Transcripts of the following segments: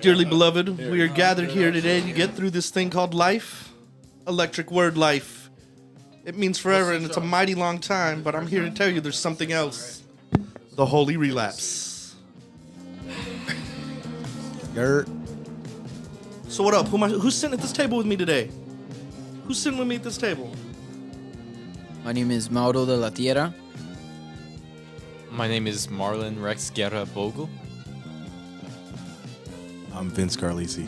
Dearly beloved, we are gathered here today to get through this thing called life. Electric word, life. It means forever, and it's a mighty long time, but I'm here to tell you there's something else. The Holy Relapse. Gert. So what up? Who's sitting at this table with me today? Who's sitting with me at this table? My name is Mauro de la Tierra. My name is Marlon Rex Guerra Bogle. I'm Vince Carlisi.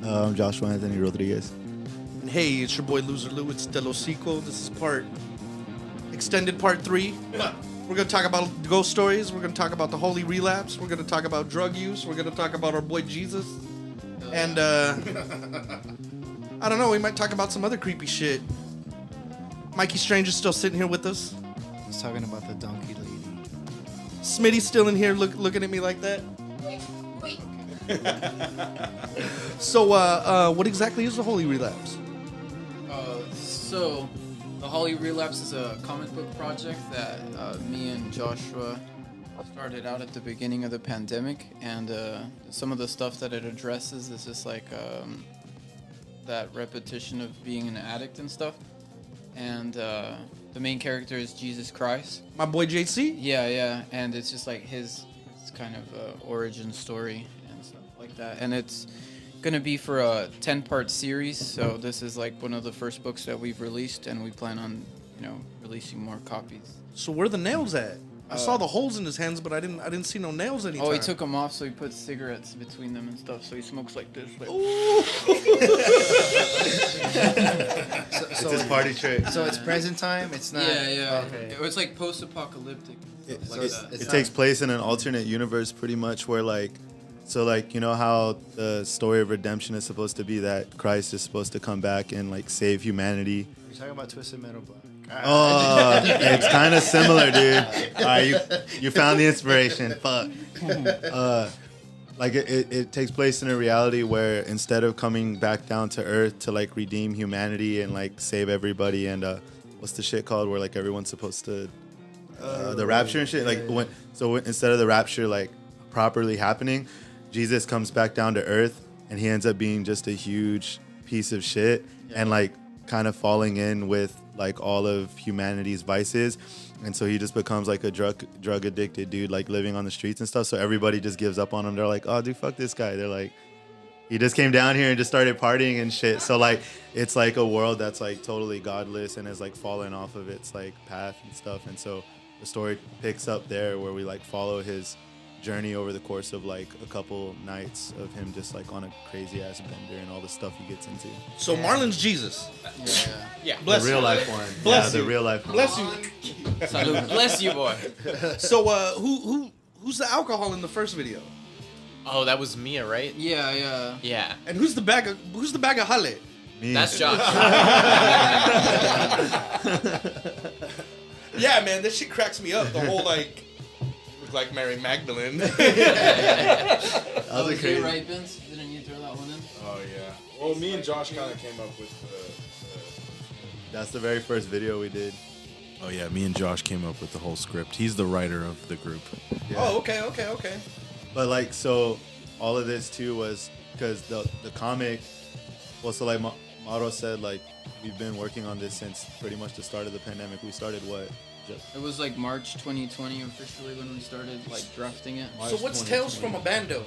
I'm Joshua Anthony Rodriguez. And hey, it's your boy Loser Lew. It's Lew Sico. This is extended part 3. We're going to talk about ghost stories. We're going to talk about the Holy Relapse. We're going to talk about drug use. We're going to talk about our boy Jesus. And, I don't know, we might talk about some other creepy shit. Mikey Strange is still sitting here with us. I was talking about the donkey lady. Smitty's still in here looking at me like that. So, what exactly is the Holy Relapse? So, the Holly Relapse is a comic book project that me and Joshua started out at the beginning of the pandemic, and some of the stuff that it addresses is just like that repetition of being an addict and stuff. And the main character is Jesus Christ. My boy JC? Yeah, and it's just like his kind of origin story and stuff like that. And it's gonna be for a 10-part series, so this is like one of the first books that we've released, and we plan on, releasing more copies. So where are the nails at? I saw the holes in his hands, but I didn't see no nails anytime. Oh, he took them off, so he put cigarettes between them and stuff, so he smokes like this. Like, It's his party trick. So it's present time. It's not. yeah. Okay. It's like post-apocalyptic. It takes place in an alternate universe, pretty much, where you know how the story of redemption is supposed to be that Christ is supposed to come back and like save humanity. You're talking about Twisted Metal Black. Oh, it's kind of similar, dude. All right, you found the inspiration. Fuck. It takes place in a reality where instead of coming back down to Earth to like redeem humanity and like save everybody, and what's the shit called where like everyone's supposed to the rapture and shit. Instead of the rapture like properly happening, Jesus comes back down to Earth and he ends up being just a huge piece of shit and like kind of falling in with like all of humanity's vices, and so he just becomes like a drug addicted dude, like living on the streets and stuff. So everybody just gives up on him. They're like, oh dude, fuck this guy. They're like, he just came down here and just started partying and shit. So like it's like a world that's like totally godless and has like fallen off of its like path and stuff. And so the story picks up there where we like follow his journey over the course of like a couple nights of him just like on a crazy ass bender and all the stuff he gets into. So Marlon's Jesus. Yeah. Bless The real you. life one. Bless The you. real life one. Bless you. Salud. Bless you, boy. So who's the alcohol in the first video? Oh, that was Mia, right? Yeah. Yeah. And who's the bag of Halle? Me. That's Josh. Yeah, man, this shit cracks me up. The whole like look like Mary Magdalene. That was Is crazy. it right, Vince? Didn't you throw that one in? Oh yeah. Well, me and Josh kind of came up with That's the very first video we did. Oh yeah, me and Josh came up with the whole script. He's the writer of the group. Yeah. Oh, okay. But like, so all of this too was because the comic. Well, so like Mauro said, like we've been working on this since pretty much the start of the pandemic. We started what? It was like March 2020 officially when we started like drafting it. So what's Tales from a Bando?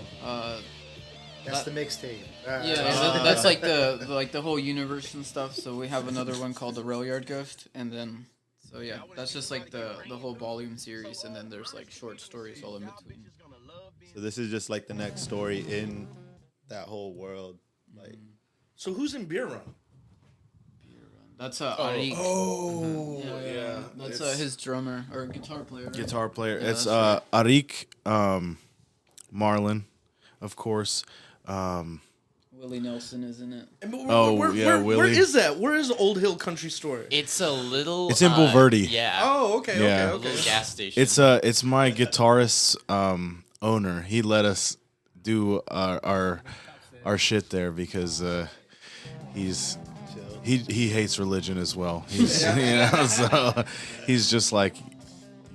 That's the mixtape. That's like the whole universe and stuff. So we have another one called the Rail Yard Ghost, and then that's just like the whole volume series, and then there's like short stories all in between. So this is just like the next story in that whole world. Like, So who's in Beer Run? That's Arik. Oh, Yeah. That's his drummer or guitar player. Right? Guitar player. Yeah, It's that's Arik, Marlon, of course. Willie Nelson is in it. And Willie. Where is that? Where is Old Hill Country Store? It's a little. It's in Bulverde. Yeah. Oh, okay. Yeah. A little gas station. It's my guitarist's owner. He let us do our shit there because he hates religion as well. He's so he's just like,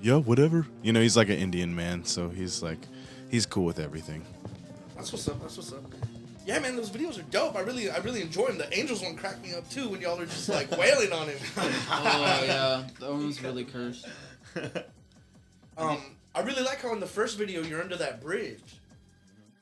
yeah, whatever. You know, he's like an Indian man, so he's cool with everything. That's what's up. That's what's up. Yeah, man, those videos are dope. I really enjoy them. The Angels one cracked me up too when y'all are just like wailing on him. Oh yeah, that one was really cursed. I really like how in the first video you're under that bridge.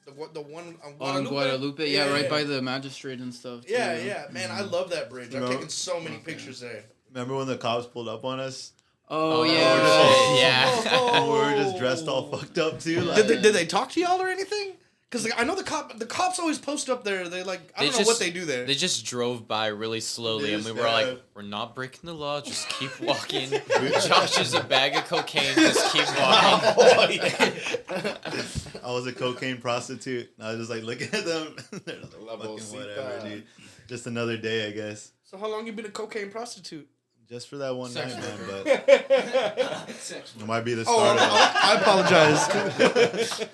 The one on Oh, in Guadalupe, yeah, right by the magistrate and stuff. Yeah, too. yeah, man, I love that bridge. I've No. taken so many pictures there. Remember when the cops pulled up on us? Oh, shit, yeah. yeah. And we were just dressed all fucked up too. Like, Did they talk to y'all or anything? Because I know the cops always post up there. They like I don't know what they do there. They just drove by really slowly, and we were like, "We're not breaking the law. Just keep walking." Josh is a bag of cocaine. Just keep walking. I was a cocaine prostitute. And I was just like looking at them. They're like, La fucking bolsita. whatever, dude. Just another day, I guess. So how long you been a cocaine prostitute? Just for that one Sex night, man. worker. But it might be the Oh, start of it. I apologize.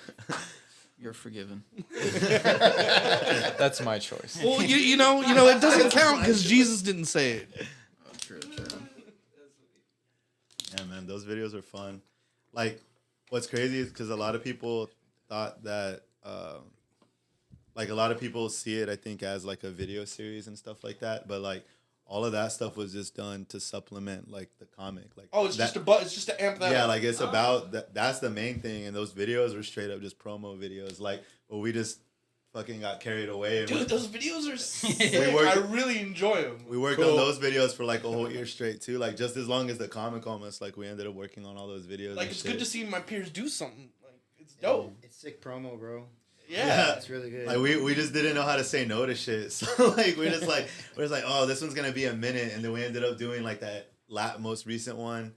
You're forgiven. That's my choice. Well, you know, it doesn't count because Jesus didn't say it. Oh, true. Yeah, man, those videos are fun. Like, what's crazy is because a lot of people thought that, like, a lot of people see it, I think, as like a video series and stuff like that. But like, all of that stuff was just done to supplement like the comic. Like, Oh, it's that, just to amp that yeah, up. like it's about that. That's the main thing. And those videos were straight up just promo videos. Like, well, we just fucking got carried away. And Dude, those videos are sick. We worked- I really enjoy them. we worked on those videos for like a whole year straight too. Like just as long as the comic almost. Like we ended up working on all those videos. Like and it's shit. good to see my peers do something. Like it's dope. It's sick promo, bro. Yeah. It's really good. Like we just didn't know how to say no to shit. So like we're just like oh, this one's gonna be a minute, and then we ended up doing like that most recent one,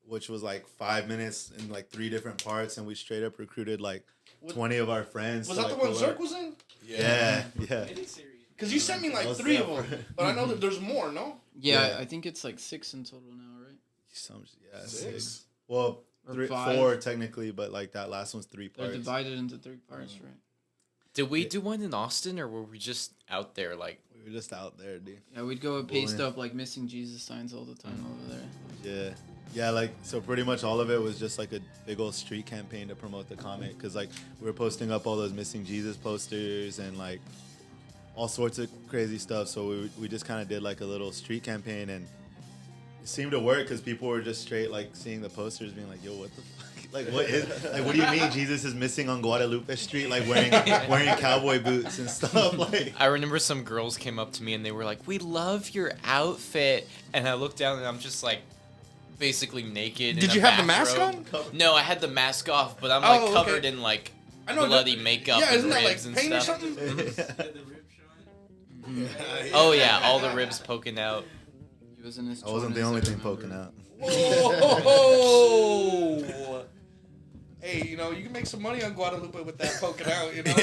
which was like 5 minutes in like 3 different parts, and we straight up recruited like 20 of our friends. Was to, that like, the one pull our- Zerk was in? Yeah. Because you sent me like That was 3 of separate. them, but I know that there's more. No. Yeah, Yeah. I think it's like 6 in total now, right? Yeah, 6? 6. Well, Or 5. 4 technically, but like that last one's 3 They're parts. divided into 3 parts, right? Did we do one in Austin, or were we just out there like? We were just out there, dude. Yeah, we'd go and paste Boy. up like missing Jesus signs all the time over there. Yeah. Yeah, like, so pretty much all of it was just like a big old street campaign to promote the comic. Because, like, we were posting up all those missing Jesus posters and, like, all sorts of crazy stuff. So we just kind of did, like, a little street campaign. And it seemed to work because people were just straight, like, seeing the posters being like, yo, what the fuck? Like, what do you mean Jesus is missing on Guadalupe Street? Like, wearing cowboy boots and stuff? Like, I remember some girls came up to me and they were like, "We love your outfit," and I looked down and I'm just like, basically naked. Did in a you have the mask bathrobe. on? No, I had the mask off, but I'm like Oh, okay. covered in like I know bloody that- makeup Yeah, and isn't that like ribs and paint or stuff. something? Oh yeah, all the ribs poking out. He was in his I wasn't the 20s, only I thing remember. poking out. Whoa! Hey, you know, you can make some money on Guadalupe with that poking out, you know?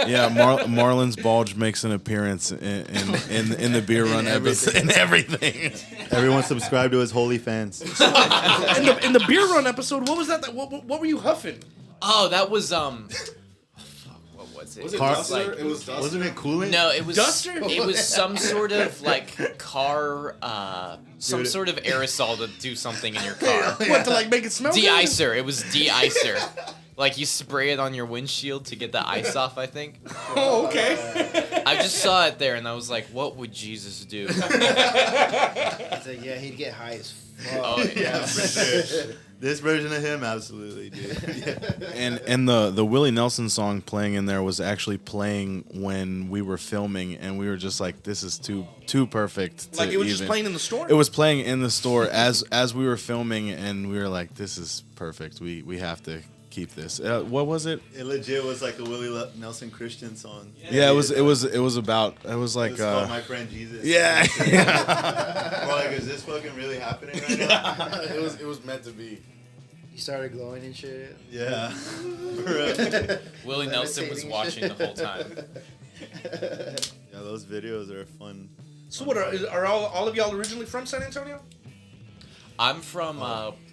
Yeah, Marlon's bulge makes an appearance in the beer run episode and everything. Everyone subscribe to his Holy fans. In the beer run episode, what was that? What were you huffing? Oh, that was what was it? Was it Car- Duster? It was Duster. Wasn't it coolant? No, it was Duster? It was some sort of like car, some Dude. sort of aerosol to do something in your car. What, to like make it smell good? De-icer. It was de-icer. Like you spray it on your windshield to get the ice off. I think. Oh, okay. I just saw it there and I was like, "What would Jesus do?" It's like, yeah, he'd get high as fuck. Oh yeah. Yeah, for sure. This version of him, absolutely, dude. Yeah. And the Willie Nelson song playing in there was actually playing when we were filming, and we were just like, this is too perfect. Like to it was just even- playing in the store? It was playing in the store as we were filming, and we were like, this is perfect. We have to keep this. What was it? It legit was like a Willie Nelson Christian song. Yeah, it was about it was like It's called My Friend Jesus. yeah. Or like, is this fucking really happening right now? It was meant to be. He started glowing and shit. Yeah. For real. Willie Nelson was Levitating watching the whole time. Yeah, those videos are fun. So what, are all of y'all originally from San Antonio? I'm from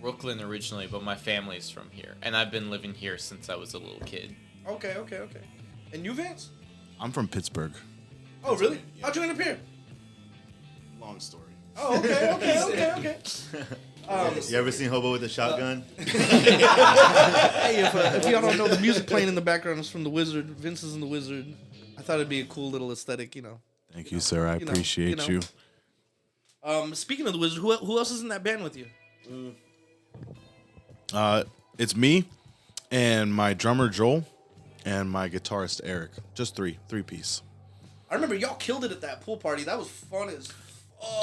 Brooklyn originally, but my family's from here, and I've been living here since I was a little kid. Okay. And you, Vance? I'm from Pittsburgh. Oh, really? How'd you end up here? Long story. Oh, okay. You ever seen Hobo with a shotgun? Hey, if y'all don't know, the music playing in the background is from The Wizard. Vince is in The Wizard. I thought it'd be a cool little aesthetic, you know. Thank you, sir. I You know, appreciate you you. know. Speaking of The Wizard, who else is in that band with you? It's me and my drummer Joel and my guitarist Eric. Just three piece. I remember y'all killed it at that pool party. That was fun as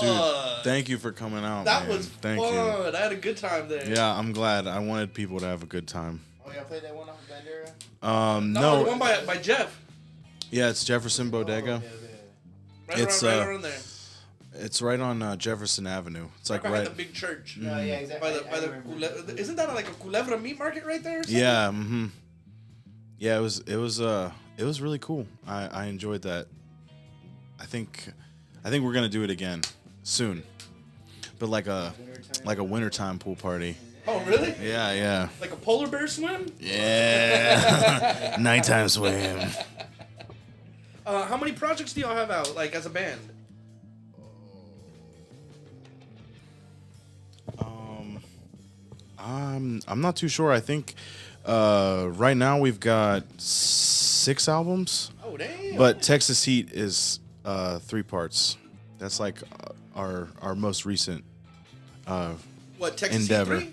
Dude, fuck. thank you for coming out. That man. was thank fun. you. I had a good time there. Yeah, I'm glad. I wanted people to have a good time. Oh, y'all played that one off of Bandera? No, the one by Jeff. Yeah, it's Jefferson Bodega. Right It's, around there. It's right on Jefferson Avenue. It's like behind right. the big church. No, yeah, exactly. By the isn't that like a Culebra meat market right there? Or something? Yeah. Mm-hmm. Yeah, it was really cool. I enjoyed that. I think we're gonna do it again soon, but like a wintertime pool party. Oh, really? Yeah. Like a polar bear swim? Yeah. Nighttime swim. How many projects do y'all have out, like as a band? I'm not too sure. I think right now we've got 6 albums, Oh, damn. but Texas Heat is 3 parts. That's like our most recent what, Texas endeavor. C3?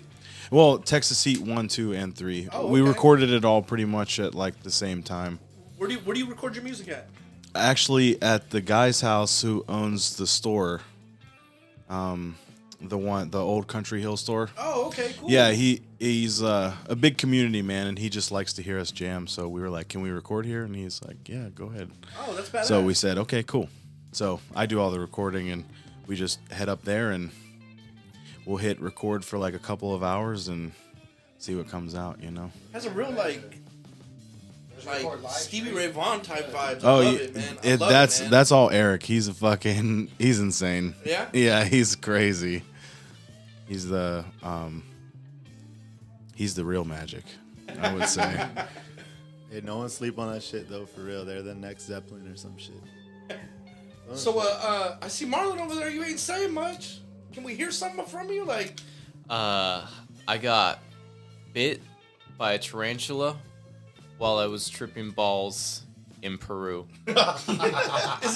Well, Texas Heat 1, 2, and 3. Oh, We okay. recorded it all pretty much at like the same time. Where do you record your music at? Actually, at the guy's house who owns the store, the old Country Hill store. Oh, okay, cool. Yeah, he's a big community man, and he just likes to hear us jam. So we were like, "Can we record here?" And he's like, "Yeah, go ahead." Oh, that's badass. So we said, "Okay, cool." So I do all the recording, and we just head up there, and we'll hit record for like a couple of hours and see what comes out. You know. has a real like Stevie Ray Vaughan type vibes. Oh, I love it, man. I love that's it, man. that's all Eric. He's he's insane. Yeah? Yeah, he's crazy. He's the real magic, I would say. Hey, no one sleep on that shit though, for real. They're the next Zeppelin or some shit. So I see Marlon over there. You ain't saying much. Can we hear something from you? Like, I got bit by a tarantula while I was tripping balls in Peru. is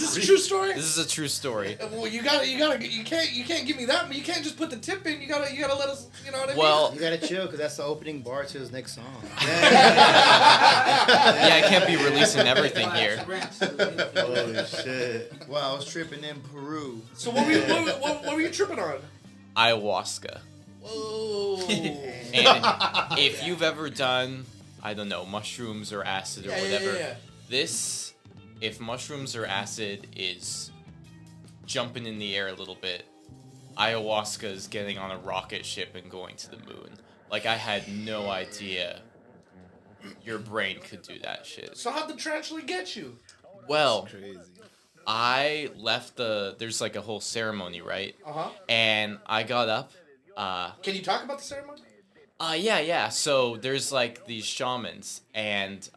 this a true story? This is a true story. Well, you can't give me that. You can't just put the tip in. You gotta let us. You know what I mean? Well, You gotta chill, because that's the opening bar to his next song. yeah, I can't be releasing everything here. Holy shit. Wow, I was tripping in Peru. So what were you tripping on? Ayahuasca. Whoa. And if you've ever done, I don't know, mushrooms or acid or whatever, Yeah. this, if mushrooms or acid is jumping in the air a little bit, ayahuasca is getting on a rocket ship and going to the moon. Like, I had no idea your brain could do that shit. So how'd the tarantula get you? Well, Crazy. I left there's like a whole ceremony, right? Uh-huh. And I got up. Can you talk about the ceremony? Yeah. So there's like these shamans, and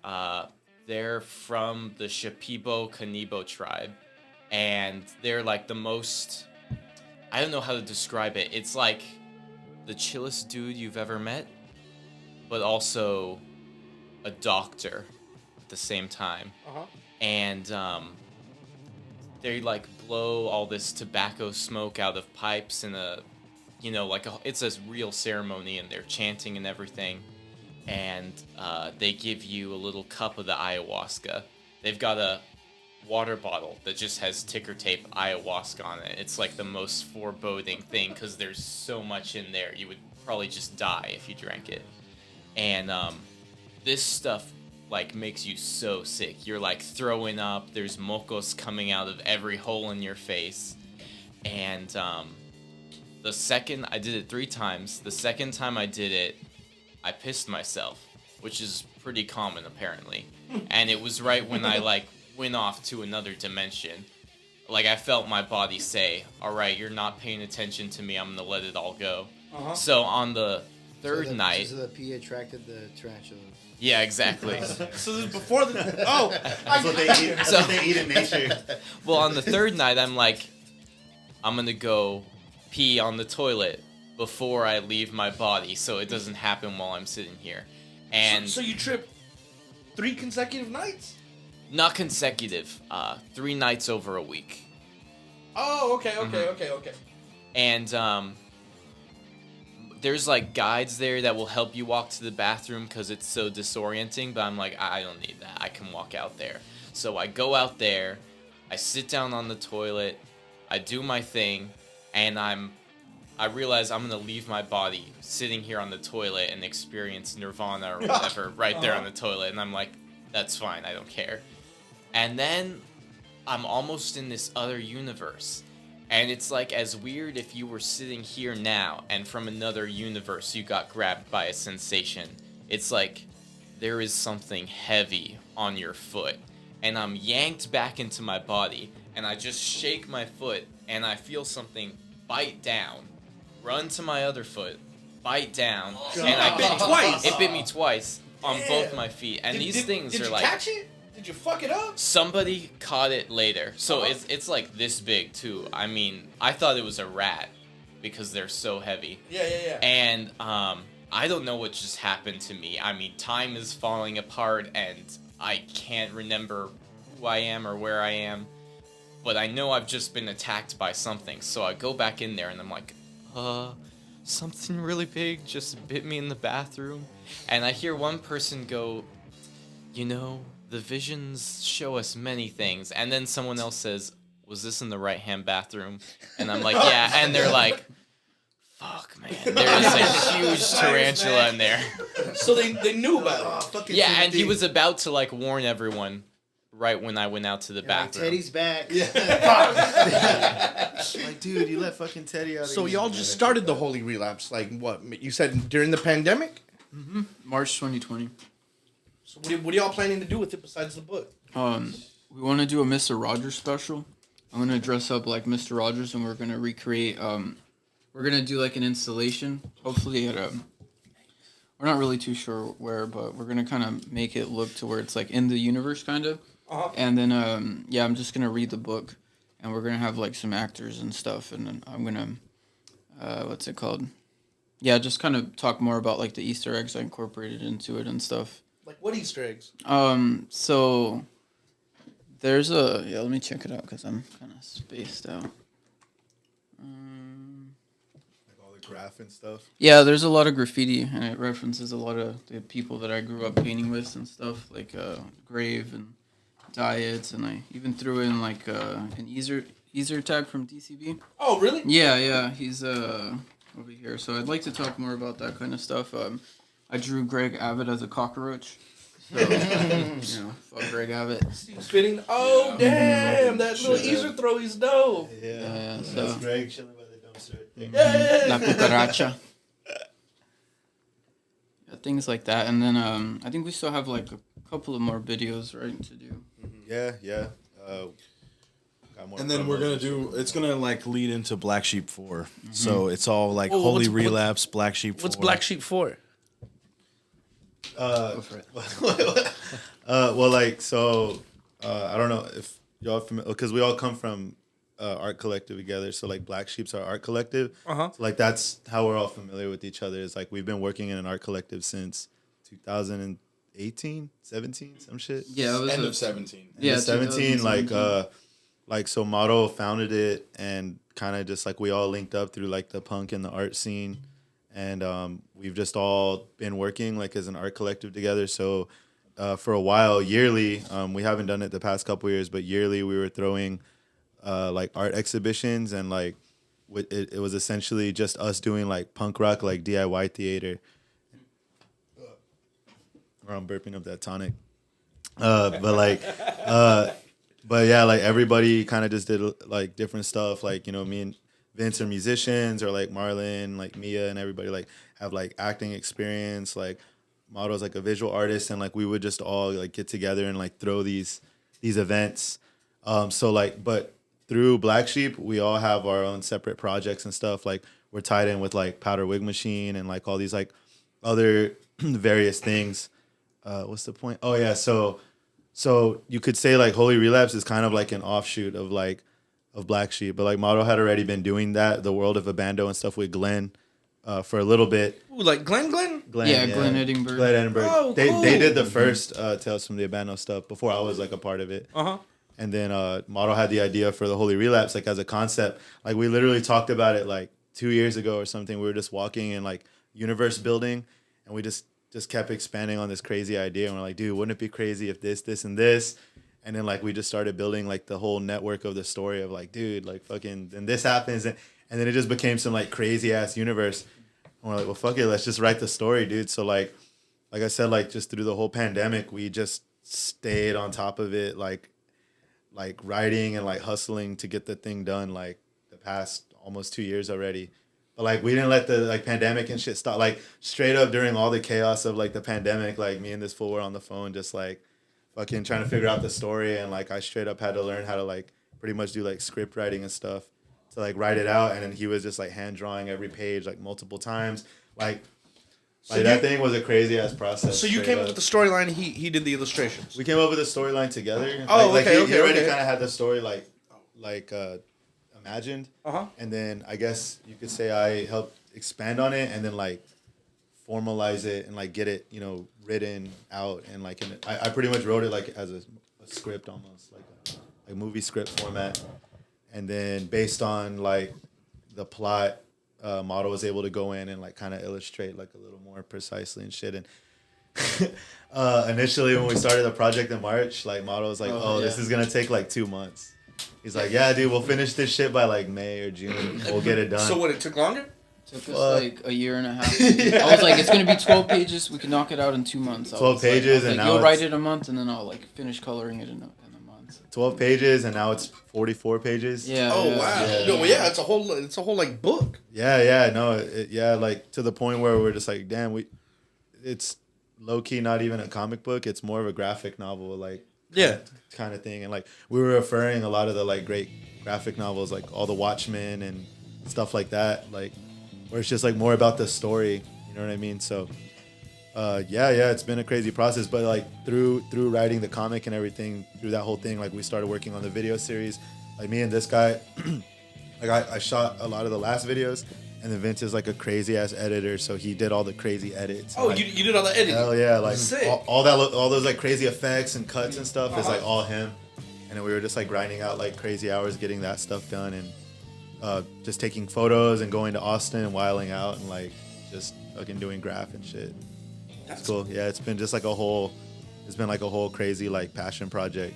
they're from the Shipibo Kanibo tribe, and they're like the most, I don't know how to describe it. It's like the chillest dude you've ever met, but also a doctor at the same time. Uh-huh. And they like blow all this tobacco smoke out of pipes in a, you know, like it's a real ceremony, and they're chanting and everything. And they give you a little cup of the ayahuasca. They've got a water bottle that just has ticker tape ayahuasca on it. It's like the most foreboding thing because there's so much in there. You would probably just die if you drank it. And this stuff like makes you so sick. You're like throwing up. There's mocos coming out of every hole in your face. And the second I did it 3 times, the second time I did it, I pissed myself, which is pretty common apparently. And it was right when I like went off to another dimension. Like I felt my body say, "All right, you're not paying attention to me. I'm gonna let it all go." Uh-huh. So on the third night, So the pee attracted the tarantula. yeah, exactly. So this is before the. Oh, That's what they eat. That's what they eat in nature. Well, on the third night, I'm like, I'm gonna go pee on the toilet, before I leave my body, so it doesn't happen while I'm sitting here. And So you trip 3 consecutive nights? not consecutive, 3 nights over a week. Oh, okay. And there's like guides there that will help you walk to the bathroom because it's so disorienting, but I'm like, I don't need that. I can walk out there. So I go out there, I sit down on the toilet, I do my thing, and I realize I'm gonna leave my body sitting here on the toilet and experience nirvana or whatever right there on the toilet, and I'm like, that's fine, I don't care. And then I'm almost in this other universe. And it's like as weird if you were sitting here now and from another universe you got grabbed by a sensation. It's like there is something heavy on your foot. And I'm yanked back into my body. And I just shake my foot and I feel something bite down. Run to my other foot. Bite down. And I bit twice. It bit me twice on both my feet. And these things did are you like... catch it? Did you fuck it up? Somebody caught it later. So it's like this big too. I mean, I thought it was a rat because they're so heavy. Yeah. And I don't know what just happened to me. I mean, time is falling apart and I can't remember who I am or where I am. But I know I've just been attacked by something. So I go back in there and I'm like, something really big just bit me in the bathroom. And I hear one person go, you know, the visions show us many things. And then someone else says, was this in the right-hand bathroom? And I'm like, yeah. And they're like, fuck, man. There is a huge tarantula in there. So they knew about it. Yeah, and he was about to, like, warn everyone right when I went out to the bathroom. Like, Teddy's back. Like, dude, you let fucking Teddy out. So y'all just started the Holy Relapse, like what? You said during the pandemic? March 2020. So what are y'all planning to do with it besides the book? We want to do a Mr. Rogers special. I'm going to dress up like Mr. Rogers and we're going to recreate, we're going to do like an installation, hopefully at a, we're not really too sure where, but we're going to kind of make it look to where it's like in the universe kind of. And then, I'm just going to read the book and we're going to have like some actors and stuff. And then I'm going to, what's it called? Yeah, just kind of talk more about like the Easter eggs I incorporated into it and stuff. Like what Easter eggs? So there's a let me check it out because I'm kind of spaced out. Like all the graph and stuff. Yeah, there's a lot of graffiti and it references a lot of the people that I grew up painting with and stuff like grave and diets, and I even threw in like an Easter tag from DCB. Oh, really? Yeah, he's over here. So I'd like to talk more about that kind of stuff. I drew Greg Abbott as a cockroach. So, fuck Greg Abbott. Seems fitting. Oh, damn, that little Easter throw is dope. Yeah. So That's Greg chilling by the dumpster. Yeah. La cucaracha. Yeah, things like that, and then I think we still have like a couple of more videos right to do. Yeah. Got more And then we're promos gonna and do. shit. It's gonna like lead into Black Sheep 4. So it's all like Oh, Holy what's- Relapse, Black Sheep 4. What's Black Sheep for? Go for it. Well, like, so, I don't know if y'all familiar, because we all come from art collective together. So, like, Black Sheep's our art collective. Uh-huh. So, like, that's how we're all familiar with each other. Is like, we've been working in an art collective since 2018, 17, some shit. Yeah, it was End of 17. Yeah, 17, like, 2017. so Motto founded it and kind of just, like, we all linked up through, like, the punk and the art scene. And we've just all been working like as an art collective together. So for a while, yearly, we haven't done it the past couple years, but yearly we were throwing like art exhibitions, and like it was essentially just us doing like punk rock, like DIY theater. Or I'm burping up that tonic. But yeah, like everybody kind of just did like different stuff. Like, you know, me and Vince are musicians, or like Marlon, like Mia, and everybody like have like acting experience. Like Motto's like a visual artist, and like we would just all like get together and like throw these events. So like, but through Black Sheep, we all have our own separate projects and stuff. Like we're tied in with like Powder Wig Machine and like all these like other various things. What's the point? Oh yeah, so you could say like Holy Relapse is kind of like an offshoot of like of Black Sheep, but like Motto had already been doing that, the World of Abando and stuff with Glenn, for a little bit. Ooh, like Glenn. Glenn Edinburgh. Glenn Edinburgh. Oh, they cool. did the first Tales from the Abandoned stuff before I was like a part of it. Uh-huh. And then Model had the idea for the Holy Relapse, like as a concept. Like we literally talked about it like 2 years ago or something. We were just walking in like universe building, and we just kept expanding on this crazy idea. And we're like, dude, wouldn't it be crazy if this, and this? And then like we just started building like the whole network of the story of like, dude, like fucking, and this happens, and then it just became some like crazy ass universe. And we're like, well, fuck it, let's just write the story, dude. So like I said, like just through the whole pandemic, we just stayed on top of it, like writing and like hustling to get the thing done like the past almost 2 years already. But like we didn't let the like pandemic and shit stop. Like straight up during all the chaos of like the pandemic, like me and this fool were on the phone just like fucking trying to figure out the story, and like I straight up had to learn how to like pretty much do like script writing and stuff to like write it out. And then he was just like hand drawing every page like multiple times. Like that thing was a crazy ass process. So you came up with the storyline. He did the illustrations. We came up with the storyline together. Oh, like, okay, he already okay. kind of had the story like imagined. Uh-huh. And then I guess you could say I helped expand on it and then like formalize it and like get it, you know, written out. And like I pretty much wrote it like as a script, almost like a movie script format. And then based on like the plot, Model was able to go in and like kind of illustrate like a little more precisely and shit. And initially when we started the project in March, like Model was like, this is gonna take like 2 months. He's like, yeah, dude, we'll finish this shit by like May or June. We'll get it done. So what? It took longer. Took us like a year and a half. I was like, it's gonna be 12 pages. We can knock it out in 2 months. 12 pages, and now you'll write it a month, and then I'll like finish coloring it in a month. 12 pages, and now it's 44 pages. Yeah. Oh yeah. wow. Yeah. No, well, yeah, it's a whole like book. Yeah, no, like to the point where we're just like, damn, it's low key not even a comic book. It's more of a graphic novel, like kind of thing. And like we were referring a lot of the like great graphic novels, like all the Watchmen and stuff like that, like where it's just like more about the story. You know what I mean? So. It's been a crazy process, but like through writing the comic and everything, through that whole thing, like we started working on the video series. Like me and this guy, like I shot a lot of the last videos, and then Vince is like a crazy ass editor, so he did all the crazy edits. Oh, like, you did all the editing. hell yeah, like Sick. all those like crazy effects and cuts and stuff is like all him. And then we were just like grinding out like crazy hours getting that stuff done, and just taking photos and going to Austin and wiling out and like just fucking doing graph and shit. That's cool. Yeah, it's been like a whole crazy like passion project.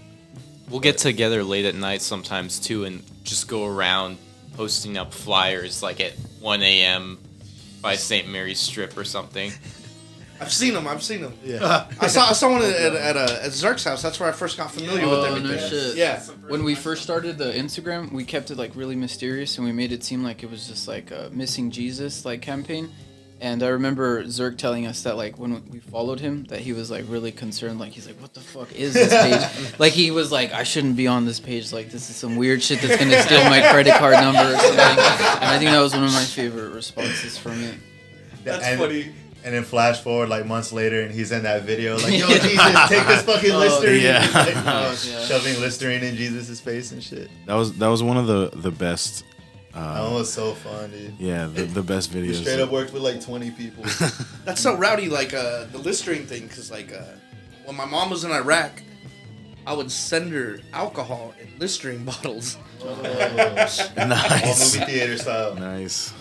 We'll get together late at night sometimes too, and just go around posting up flyers like at 1 a.m. by St. Mary's Strip or something. I've seen them. Yeah. I saw one at Zerk's house. That's where I first got familiar with everything. No shit. Yeah. When we first started the Instagram, we kept it like really mysterious, and we made it seem like it was just like a missing Jesus like campaign. And I remember Zerk telling us that like when we followed him, that he was like really concerned. Like he's like, "What the fuck is this page?" Like he was like, "I shouldn't be on this page. Like this is some weird shit that's gonna steal my credit card number or something." And I think that was one of my favorite responses from it. That's funny. And then flash forward like months later, and he's in that video like, "Yo, Jesus, take this fucking Listerine." yeah. He's, like, Yeah. shoving Listerine in Jesus' face and shit. That was one of the best. That one was so fun, dude. Yeah, the best We videos. straight up worked with like 20 people. That's so rowdy, like the Listerine thing, because like when my mom was in Iraq, I would send her alcohol in Listerine bottles. All Nice. movie theater style. Nice.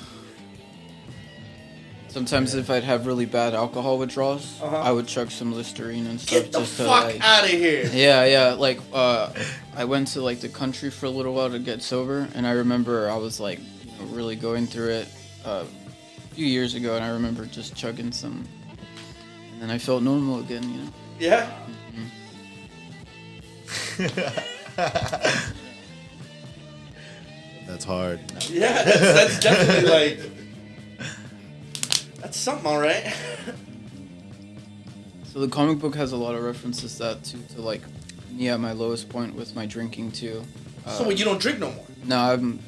Sometimes if I'd have really bad alcohol withdrawals, Uh-huh. I would chug some Listerine and stuff Get the just to fuck like. out of here. Yeah. Like, I went to like the country for a little while to get sober, and I remember I was like, really going through it a few years ago, and I remember just chugging some, and then I felt normal again, you know. Yeah. That's hard. Yeah, that's definitely like that's something, all right. So the comic book has a lot of references to like me at my lowest point with my drinking too. So you don't drink no more. No, I'm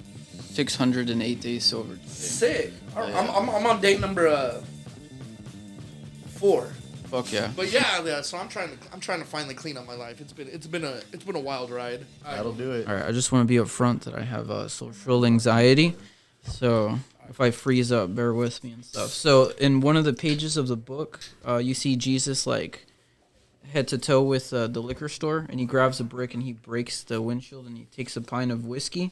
608 days sober. Sick. Yeah. I'm on date number 4. Fuck yeah. But yeah. So I'm trying to finally clean up my life. It's been a wild ride. That'll do it. All right, I just want to be upfront that I have social anxiety, so If I freeze up, bear with me and stuff. So in one of the pages of the book, you see Jesus like head to toe with the liquor store, and he grabs a brick and he breaks the windshield and he takes a pint of whiskey.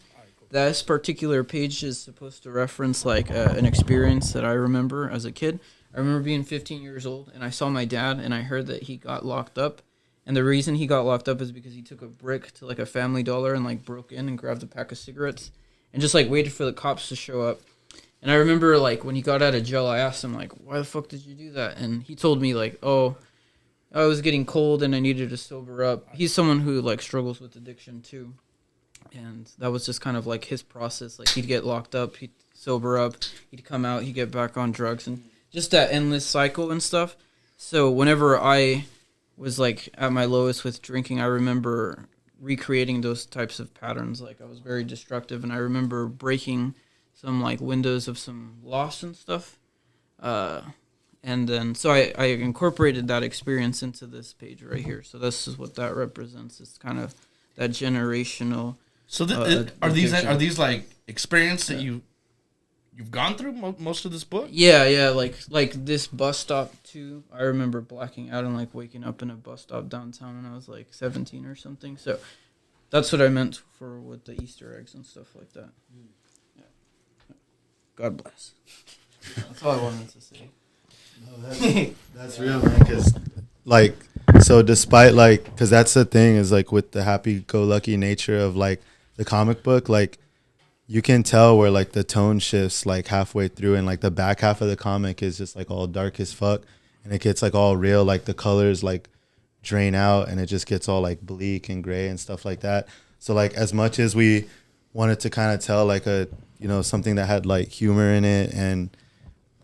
This particular page is supposed to reference like an experience that I remember as a kid. I remember being 15 years old, and I saw my dad, and I heard that he got locked up. And the reason he got locked up is because he took a brick to like a Family Dollar and like broke in and grabbed a pack of cigarettes and just like waited for the cops to show up. And I remember like when he got out of jail, I asked him like, why the fuck did you do that? And he told me like, oh, I was getting cold and I needed to sober up. He's someone who like struggles with addiction too. And that was just kind of like his process. Like he'd get locked up, he'd sober up, he'd come out, he'd get back on drugs, and just that endless cycle and stuff. So whenever I was like at my lowest with drinking, I remember recreating those types of patterns. Like I was very destructive, and I remember breaking some like windows of some lofts and stuff. And then so I incorporated that experience into this page right here. So this is what that represents. It's kind of that generational. So are these like experience that you've gone through most of this book? Yeah, like this bus stop too. I remember blacking out and like waking up in a bus stop downtown when I was like 17 or something. So that's what I meant for with the Easter eggs and stuff like that. Yeah. God bless. That's all I wanted to say. No, that's real, man. Because like, so despite like, because that's the thing is like with the happy-go-lucky nature of like the comic book, like you can tell where like the tone shifts like halfway through, and like the back half of the comic is just like all dark as fuck, and it gets like all real, like the colors like drain out, and it just gets all like bleak and gray and stuff like that. So like as much as we wanted to kind of tell like a, you know, something that had like humor in it and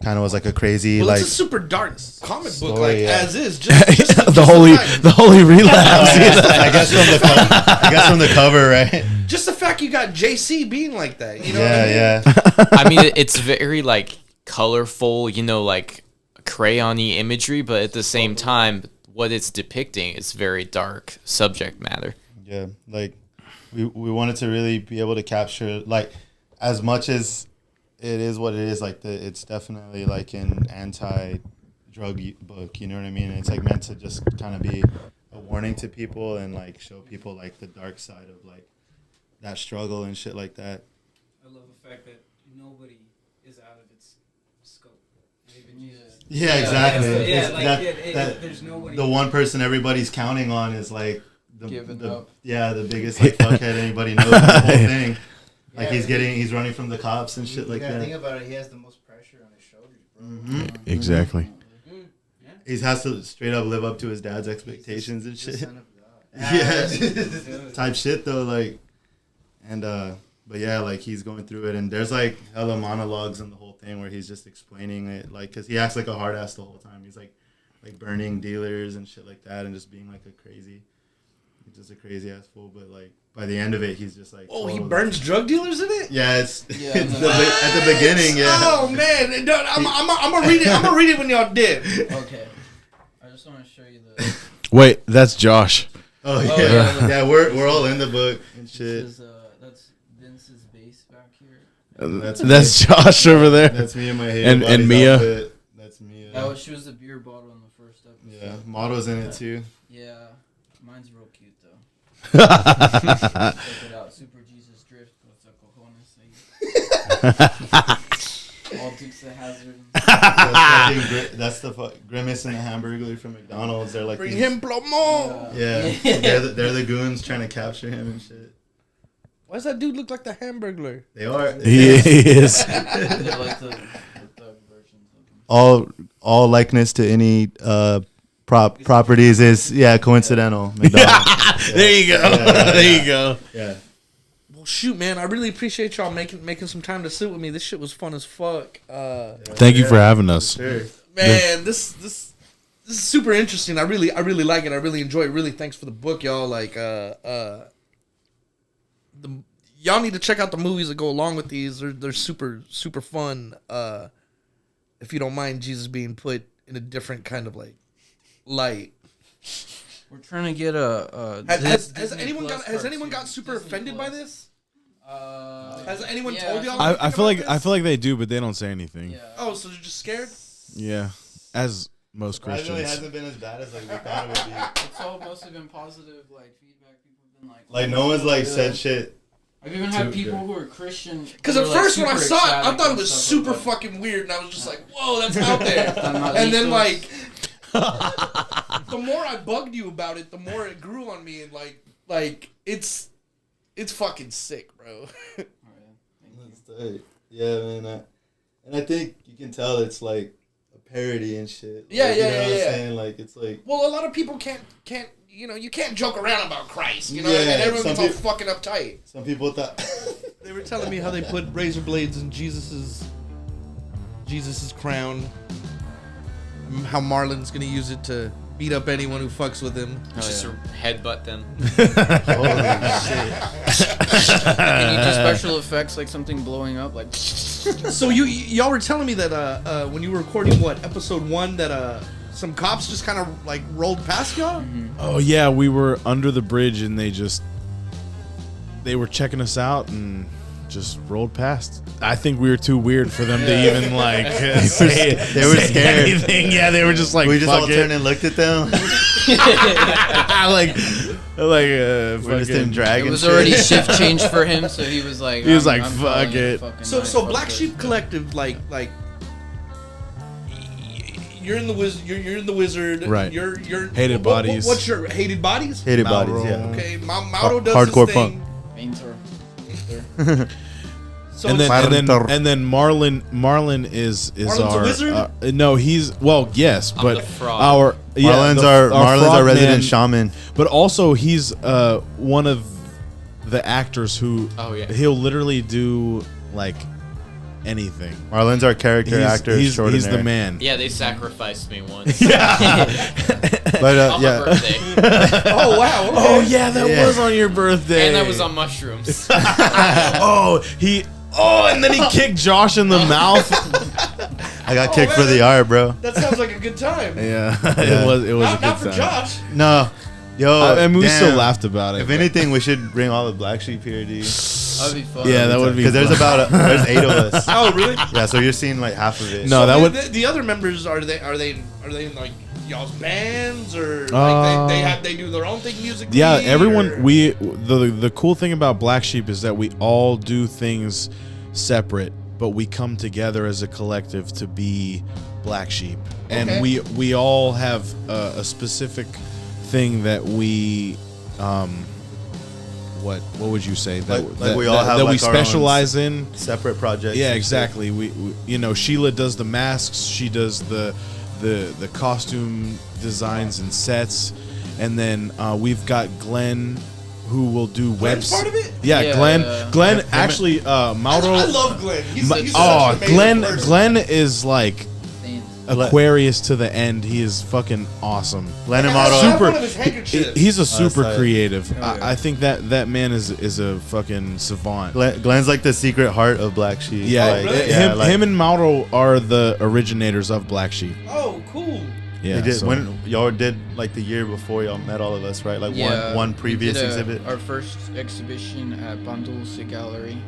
kind of was like a crazy Well, like it's a super dark comic book, story, like yeah. as is. Just the Holy Relapse. I guess from the cover, right? just the fact you got JC being like that, you know? Yeah, what I mean? yeah. I mean, it's very like colorful, you know, like crayon-y imagery, but at the same time, what it's depicting is very dark subject matter. Yeah, like we wanted to really be able to capture like as much as it is what it is. Like it's definitely like an anti-drug book. You know what I mean? It's like meant to just kind of be a warning to people and like show people like the dark side of like that struggle and shit like that. I love the fact that nobody is out of its scope. Yeah, exactly. Yeah, That there's nobody. the one person everybody's counting on is like Giving the up. yeah, the biggest like fuckhead anybody knows in the whole thing. Like he's running from the cops and shit like that. Think about it. He has the most pressure on his shoulders, bro. Mm-hmm. Exactly. He has to straight up live up to his dad's expectations and He's the shit. son of God. Yeah, type shit though. Like, and but yeah, like he's going through it, and there's like hella monologues in the whole thing where he's just explaining it, like, cause he acts like a hard ass the whole time. He's like burning dealers and shit like that, and just being like just a crazy ass fool. But like by the end of it, he's just like, Oh, he burns drug dealers in it? Yeah, it's Yeah, it's no. at the beginning. Yeah. Oh man, I'm gonna read it. I'm gonna read it when y'all dip. Okay. I just want to show you the. Wait, that's Josh. Oh yeah, yeah. yeah. We're all in the book and shit. This is, that's Vince's bass back here. That's Josh over there. That's me and my hair. And Mia. Outfit. That's Mia. She was the beer bottle in the first episode. Yeah, Motto's in it too. Yeah, mine's real cute though. Check it out, Super Jesus Drift with the cojones. All Dukes of Hazzard. That's the Grimace and the Hamburglar from McDonald's. They're like Bring these- him plomo. Yeah, they're the goons trying to capture him and shit. Why does that dude look like the Hamburglar? They are. He is. They're like the thug versions of them. All likeness to any properties is coincidental. McDonald's. There you go. There you go. Yeah. Well, shoot, man, I really appreciate y'all making some time to sit with me. This shit was fun as fuck. Thank you for having us. Sure. Man, this is super interesting. I really like it. I really enjoy it. Really, thanks for the book, y'all. Like, y'all need to check out the movies that go along with these. They're super fun. If you don't mind Jesus being put in a different kind of like light. We're trying to get a Has Disney anyone Plus got cartoon. super Disney offended by Plus. this? Has anyone yeah, told y'all? I anything feel like about this? they do, but they don't say anything. Yeah. Oh, so they're just scared? Yeah, as most Surprisingly, it Christians. hasn't been as bad as like we thought it would be. It's all mostly been positive, like feedback. People have been like, Like no one's like yeah. said shit. I've even had people who are Christian. Because who at are, like, first when I super saw it, I ecstatic thought it and was stuff super like that. fucking weird, and I was just like, "Whoa, that's out there." not And then listos. like, the more I bugged you about it, the more it grew on me, and like it's fucking sick, bro. That's tight. Yeah, man. And I think you can tell it's like a parody and shit. Yeah, like, yeah, you know yeah, what I'm yeah. saying? Like it's like Well, a lot of people can't you can't joke around about Christ, you know, Yeah, and everyone some gets all peop- fucking uptight. some people thought. They were telling me how they put razor blades in Jesus's crown. How Marlon's gonna use it to beat up anyone who fucks with him. Just to headbutt them. Can you do special effects like something blowing up, like? So y'all were telling me that when you were recording episode 1 that some cops just kind of like rolled past y'all. Oh yeah, we were under the bridge and they were checking us out and just rolled past. I think we were too weird for them to even like say They were scared. anything. Yeah, they were just like We just all fuck it. turned and looked at them. like We're just in fucking drag It and was shit. already shift change for him, so he was like, He was like, I'm "Fuck calling it." fucking So night, so fuck Black this. Sheep Collective like you're in the you're in the wizard. Right. You're Hated Bodies. What's your Hated Bodies? Hated Mauro. bodies, yeah. Okay, Mauro does Hardcore his thing. Painter. So and it's- then Marlon is Marlon's a our wizard? no, he's yes, I'm but the frog. our Marlon's our our resident shaman. shaman. But also, he's one of the actors who Oh, yeah. he'll literally do like anything. Marlon's our character actor. He's the extraordinaire. man. Yeah, they sacrificed me once. But On my yeah, birthday. oh wow. Okay. Oh yeah, that Yeah. was on your birthday. And I was on mushrooms. and then he kicked Josh in the mouth. I got Oh, kicked for man. the art, bro. That sounds like a good time. Yeah, Yeah. it was a Not good for time. Josh. No, yo, I mean, we still damn. laughed about it. If but- anything, we should bring all the Black Sheep here, dude. That'd be fun. Yeah, that would be Because there's fun. about there's 8 of us. Oh really? Yeah, so you're seeing like half of it. No, So that would. the other members are they in like y'all's bands or Uh, like they do their own thing musically? Yeah, everyone. or- The cool thing about Black Sheep is that we all do things separate, but we come together as a collective to be Black Sheep, and Okay. we all have a specific thing that we what would you say that Like we all have that we like our own specialize in. separate projects. Yeah, and exactly. We Sheila does the masks. She does the costume designs and sets, and then we've got Glenn, who will do Glenn's part of it? Yeah, Yeah, Glenn. yeah. Glenn actually. Mauro. I love Glenn. He's such an amazing Glenn. person. Glenn is like Saints. Aquarius to the end. He is fucking awesome. Glenn and I have Mauro. one of his handkerchiefs. He's a super tight. creative. yeah. I think that man is a fucking savant. Glenn's like the secret heart of Black Sheep. Yeah, like, really? yeah, like, him and Mauro are the originators of Black Sheep. Oh, cool. Yeah, They did so- when y'all did like the year before y'all met all of us, right? Like one we previous did, exhibit. Our first exhibition at Bandulce Gallery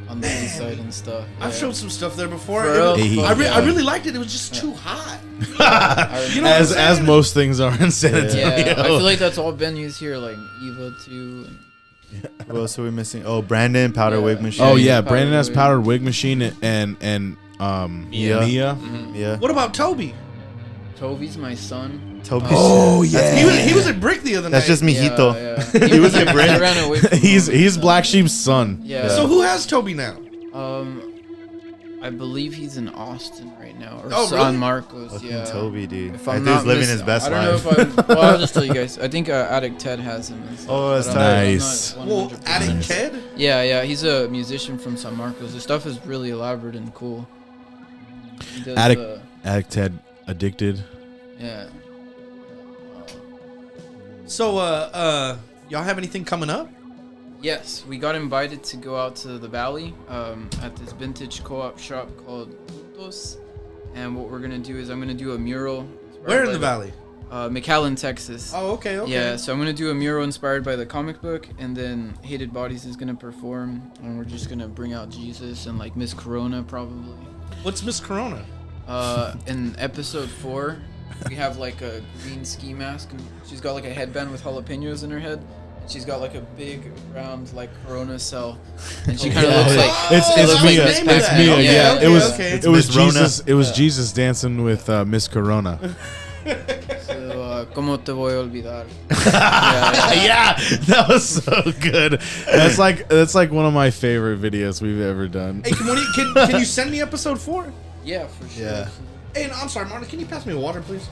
on the east side and stuff. I've yeah. showed some stuff there before. For real? Hey. I Yeah. really liked it. It was just too hot. I You know what I'm as saying? most things are in San Antonio. Yeah, I feel like that's all venues here, like Eva too. And What else are we missing? Oh, Brandon, Powder Yeah. Wig Machine. Oh yeah, Powdered Brandon has wig. powdered wig machine and Mia. Mia. Yeah. What about Toby? Toby's my son. Toby. Oh yeah, He was at Brick the other That's night. just Mijito. Yeah. He was in Brick. I ran away from he's him. Black Sheep's son. Yeah. So who has Toby now? I believe he's in Austin right now, or Oh, San really? Marcos. Fucking yeah. Toby, dude. If I I'm think he's not living mis- his best I don't life. know if well, I'll just tell you guys. I think Addict Ted has him. And stuff, Oh, that's but I'm not- nice. I'm not Well, 100% Addict Ted? Yeah, he's a musician from San Marcos. His stuff is really elaborate and cool. He does, Addict Ted addicted. yeah. So, y'all have anything coming up? Yes, we got invited to go out to the valley at this vintage co-op shop called Puntos. And what we're gonna do is I'm gonna do a mural. Where in the valley? McAllen, Texas. Oh, okay. Yeah, so I'm gonna do a mural inspired by the comic book, and then Hated Bodies is gonna perform, and we're just gonna bring out Jesus and like Miss Corona probably. What's Miss Corona? In episode 4, we have like a green ski mask, and she's got like a headband with jalapenos in her head. And she's got like a big round like Corona cell, and she kind of looks like It's like Mia. Miss It's Pac-Man. Mia. Yeah, okay, it was okay. it was Miss Rona. Jesus. It was Jesus dancing with Miss Corona. So, ¿Cómo te voy a olvidar? Yeah, that was so good. That's like one of my favorite videos we've ever done. Hey, can you send me episode 4? Yeah, for sure. Yeah. Hey, no, I'm sorry, Martin. Can you pass me water, please?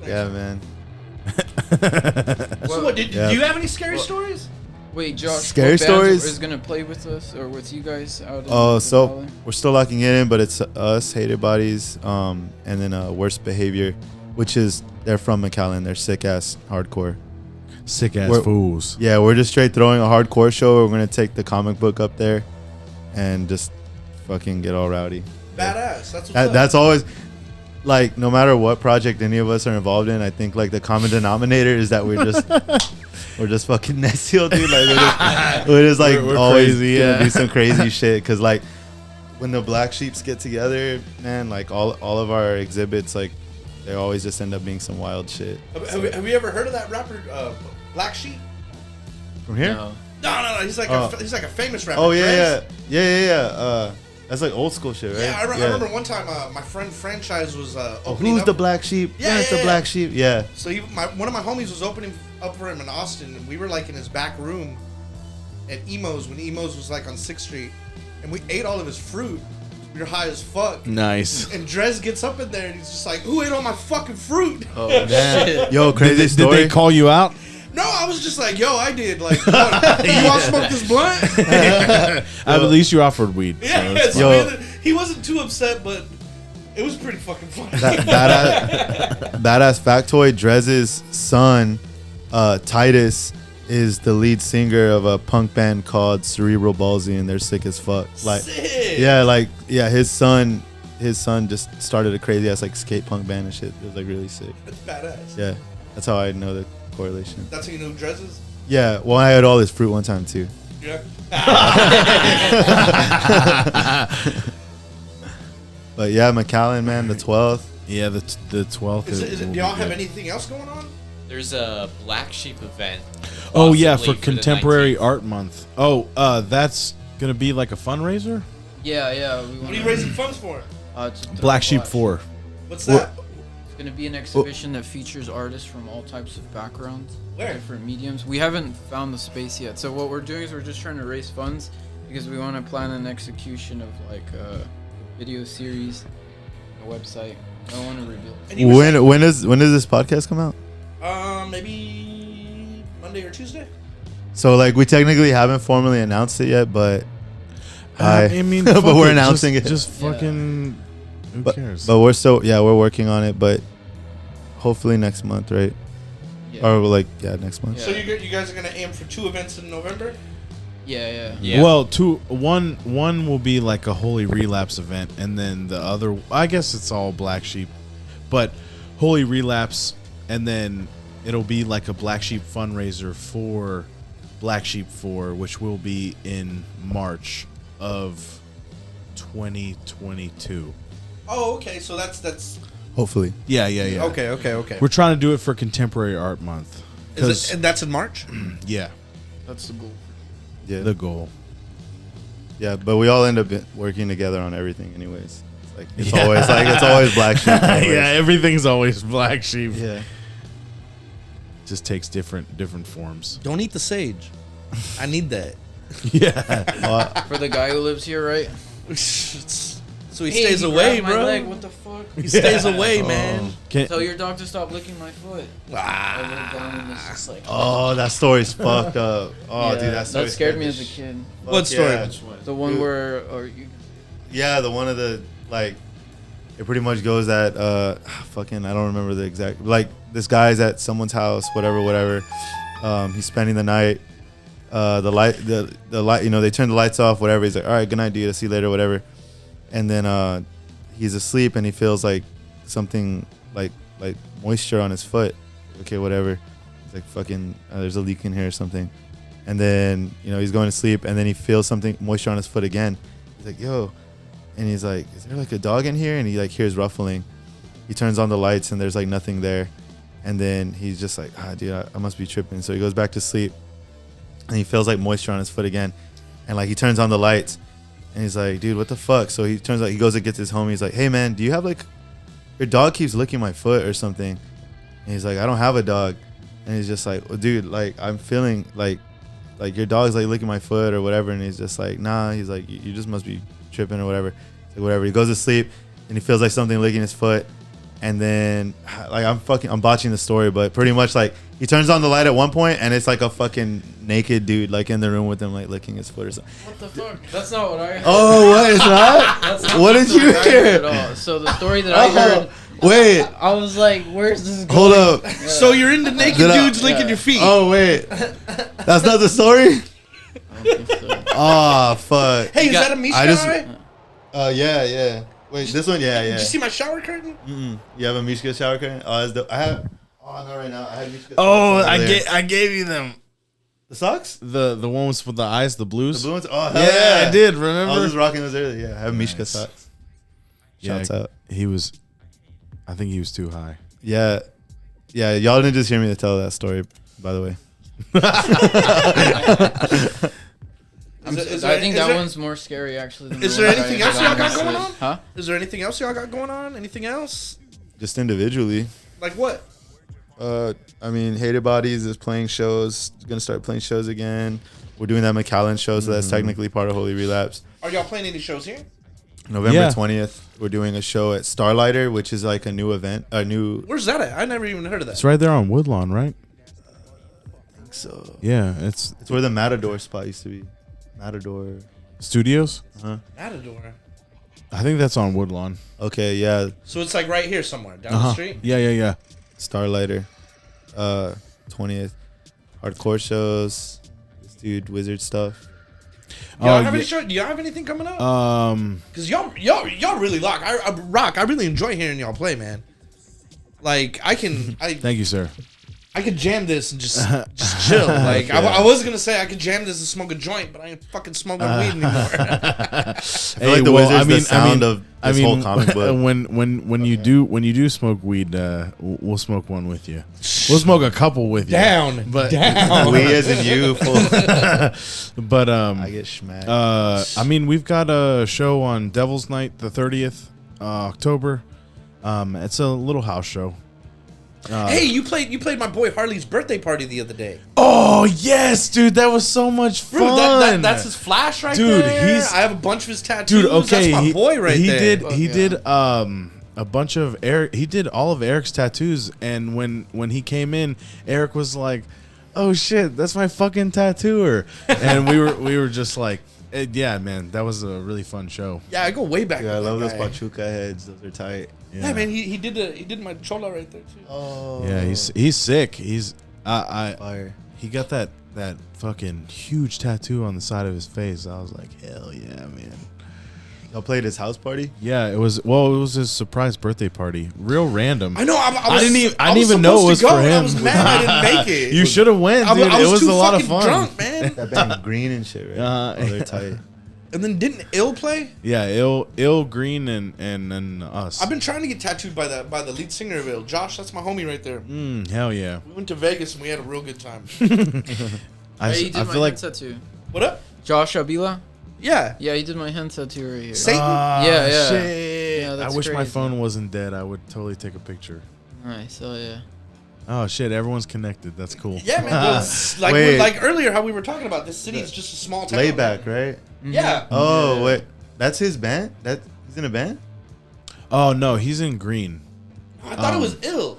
Yeah, man. So what? Do you have any scary stories? Wait, Josh, Scary what band stories? is gonna play with us or with you guys out in Oh, the so valley? we're still locking it in, but it's us, Hated Bodies, and then Worst Behavior, which is they're from McAllen. They're sick ass hardcore. Sick ass We're- fools. Yeah, we're just straight throwing a hardcore show. We're gonna take the comic book up there, and just fucking get all rowdy. Badass. That's what's up. That's always like no matter what project any of us are involved in. I think like the common denominator is that we're just fucking Necio, dude. Like we're just like We're always crazy, gonna yeah. do some crazy shit. Cause like when the Black Sheeps get together, man, like all of our exhibits, like they always just end up being some wild shit. Have you ever heard of that rapper, Black Sheep? From here? No. No. He's like he's like a famous rapper. Oh yeah, Drez. yeah. That's like old school shit, right? Yeah, I remember one time my friend Franchise was opening Who's up. the Black Sheep? Yeah, That's yeah, the yeah. Black Sheep. Yeah. So one of my homies was opening up for him in Austin, and we were like in his back room at Emo's when Emo's was like on 6th Street, and we ate all of his fruit. We were high as fuck. Nice. And Drez gets up in there and he's just like, "Who ate all my fucking fruit?" Oh shit. Yo, crazy Did story. they call you out? No, I was just like, "Yo, I did." Like, what, you want to smoke this blunt? At least you offered weed. so Yeah, it's so fine. he wasn't too upset, but it was pretty fucking funny. Badass factoid, Drez's son, Titus, is the lead singer of a punk band called Cerebral Ballsy, and they're sick as fuck. Like, Sick. yeah, his son just started a crazy ass like skate punk band and shit. It was like really sick. That's badass. Yeah, that's how I know the correlation. That's how you know who Drez is? Yeah, well, I had all his fruit one time too. Yeah. But yeah, McAllen, man, the 12th. Yeah, the 12th. Do y'all have anything else going on? There's a Black Sheep event. Oh yeah, possibly for the Contemporary 19th. Art Month. Oh, that's gonna be like a fundraiser. Yeah. What are you raising funds for? Black Sheep 4. What's that? It's gonna be an exhibition that features artists from all types of backgrounds, Where? different mediums. We haven't found the space yet, so what we're doing is we're just trying to raise funds because we want to plan an execution of like a video series, a website. I don't want to reveal. And you were saying, When does this podcast come out? maybe Monday or Tuesday. So like we technically haven't formally announced it yet, but I mean, but fuck we're it, announcing it. Just fucking. Who cares? But we're still we're working on it, but hopefully next month, right? Yeah. Or like next month. Yeah. So you guys are gonna aim for 2 events in November? Yeah. Yeah. Well, one will be like a Holy Relapse event, and then the other, I guess it's all Black Sheep, but Holy Relapse, and then it'll be like a Black Sheep fundraiser for Black Sheep 4, which will be in March of 2022. Oh, okay. So that's Hopefully. Yeah. okay. We're trying to do it for Contemporary Art Month. And that's in March. Yeah, That's the goal. Yeah. the goal. Yeah, but we all end up working together on everything anyways. It's Yeah. it's always Black Sheep. anyways. Yeah, everything's always Black Sheep. Yeah. Just takes different forms. Don't eat the sage. I need that. Yeah. For the guy who lives here, right? So he stays away, grabbed my bro. leg. What the fuck? He stays away, man. Can, Tell your dog to stop licking my foot. I looked down and it's just like. Oh, that story's fucked up. Oh, Yeah, dude, that story scared me as a kid. What story? Yeah. The one Dude. where, or you. Yeah, the one of the like, it pretty much goes that fucking I don't remember the exact like this guy's at someone's house, whatever. He's spending the night. The light, they turn the lights off, whatever. He's like, all right, good night, dude. See you later, whatever. And then he's asleep and he feels like something like like moisture on his foot. Okay, whatever. He's like, fucking, there's a leak in here or something. And then, he's going to sleep, and then he feels something, moisture on his foot again. He's like, yo. And he's like, is there like a dog in here? And he like hears ruffling. He turns on the lights, and there's like nothing there. And then he's just like, dude, I must be tripping. So he goes back to sleep, and he feels like moisture on his foot again. And like he turns on the lights, and he's like, dude, what the fuck? So he goes and gets his homie. He's like, hey man, do you have like, your dog keeps licking my foot or something? And he's like, I don't have a dog. And he's just like, well, dude, like I'm feeling like your dog's like licking my foot or whatever. And he's just like, nah. He's like, you just must be tripping or whatever. He's like, whatever. He goes to sleep, and he feels like something licking his foot. And then, like, I'm botching the story, but pretty much, like, he turns on the light at one point, and it's like a fucking naked dude, like, in the room with him, like, licking his foot or something. What the fuck? That's not what I heard. Oh, what? It's not? That's not What the did story you I heard hear? at all. So the story that I heard, Wait. I was like, where's this going? Hold up. So you're into naked Did I- dudes licking your feet. Oh, wait. That's not the story? I don't think so. Oh, fuck. Hey, is got- that a Mishka I just- eye? Yeah. Wait, this one? Yeah. Did you see my shower curtain? You have a Mishka shower curtain? Oh, that's dope. I have... Oh, not right now. I have Mishka. Oh, Earlier. I gave you them. The socks? The ones with the eyes, the The blues. blue ones? Oh, hell Yeah, I did. I Remember? was just rocking those earlier. Yeah, I have Mishka Nice. socks. Yeah, Shouts out. I think he was too high. Yeah. Y'all didn't just hear me tell that story, by the way. I think that one's more scary, actually. Than Is the there one anything I else y'all got honestly- going on? Huh? Is there anything else y'all got going on? Anything else? Just individually. Like what? I mean, Hated Bodies is playing shows. Gonna start playing shows again. We're doing that McAllen show, so that's technically part of Holy Relapse. Are y'all playing any shows here? November Yeah. 20th, we're doing a show at Starlighter, which is like a new event. Where's that at? I never even heard of that. It's right there on Woodlawn, right? So Yeah, it's it's where the Matador spot used to be. Matador. Studios. Matador. I think that's on Woodlawn. Okay, yeah. So it's like right here somewhere down the street. Yeah. Starlighter. 20th. Hardcore shows. This dude, wizard stuff. Y'all have any show? Do y'all have anything coming up? Cause y'all really rock. I really enjoy hearing y'all play, man. Like I Thank you, sir. I could jam this and just chill. Like I was gonna say I could jam this and smoke a joint, but I ain't fucking smoking weed anymore. I feel like the wizard's the sound of this whole comic book. when you do smoke weed, we'll smoke one with you. We'll smoke a couple with you. Down. We as in you, fool. But I get schmacked. I mean, we've got a show on Devil's Night, the 30th October. It's a little house show. Hey, you played my boy Harley's birthday party the other day. Oh yes, dude, that was so much fun. Bro, that's his flash right Dude, there. he's- I have a bunch of his tattoos. Dude, okay, that's my boy right he there. did a bunch of Eric. He did all of Eric's tattoos, and when he came in, Eric was like, "Oh shit, that's my fucking tattooer," and we were just like, "Yeah, man, that was a really fun show." Yeah, I go way back. Yeah, I with love that those guy. Pachuca heads. Those are tight. Yeah, man, he did my chola right there too. Oh. Yeah, he's sick. He's Fire. he got that fucking huge tattoo on the side of his face. I was like, hell yeah, man. Y'all played his house party? Yeah, it was his surprise birthday party. Real random. I know. I didn't even know it was supposed to for go, and him. I was mad I didn't make it. You should have went, dude. I It was too a lot of fucking fun. drunk, man. That band green and shit, right? Oh, they're tight. And then didn't Ill play? Yeah, Ill Green and us. I've been trying to get tattooed by the lead singer of Ill. Josh, that's my homie right there. Hell yeah. We went to Vegas and we had a real good time. I Hey, he did I my feel like hand tattoo. What up? Josh Abila? Yeah. Yeah, he did my hand tattoo right here. Satan? Yeah. Shit. Yeah, I that's wish my crazy. phone wasn't dead. I would totally take a picture. Nice. Oh yeah. Oh shit, everyone's connected. That's cool. Yeah, man. It's like Wait. like earlier how we were talking about, this city is just a small town. Laid back, right? Yeah. Oh, wait. That's his band? He's in a band? Oh no, he's in Green. I thought it was Ill.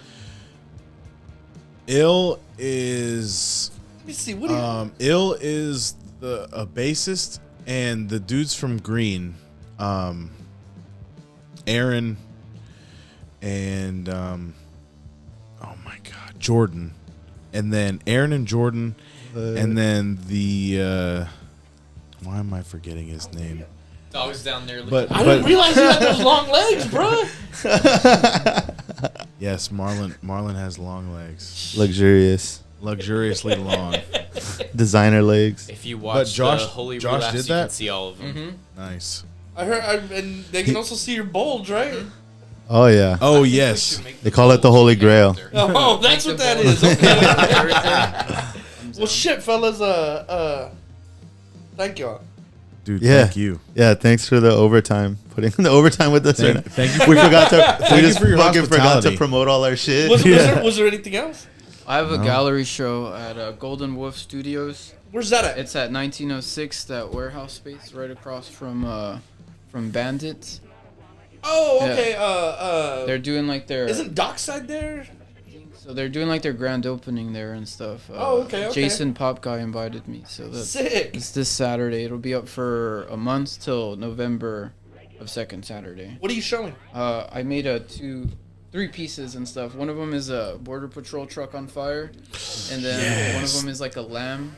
Ill is Let me see. What do you Ill is a bassist, and the dudes from Green, Aaron, and oh my god, Jordan, and then Aaron and Jordan, and then the why am I forgetting his name? Dog's down there. But I didn't realize you had those long legs, bro. Yes, Marlon has long legs, Luxurious. luxuriously long. Designer legs. If you watch Josh- the Holy Josh Relapse, did you that? can see all of them. Nice. I heard, and they can also see your bulge, right? Oh yeah. Oh yes. They call it the Holy Grail. Oh, that's what that is. Okay. Well, shit, fellas. Thank y'all. Dude, Yeah. thank you. Yeah, thanks for the overtime. Putting in the overtime with us. right now. Thank you. We forgot to. We you just for your fucking forgot to hospitality. promote all our shit. Was there anything else? I have a gallery show at Golden Wolf Studios. Where's that at? It's at 1906, that warehouse space right across from Bandits. Oh, Yeah. okay. They're doing like their Isn't Dockside there? so they're doing like their grand opening there and stuff. Oh, okay. Jason Pop Guy invited me, so that's Sick. it's this Saturday. It'll be up for a month till November of second Saturday. What are you showing? I made three pieces and stuff. One of them is a border patrol truck on fire, and then one of them is like a lamb,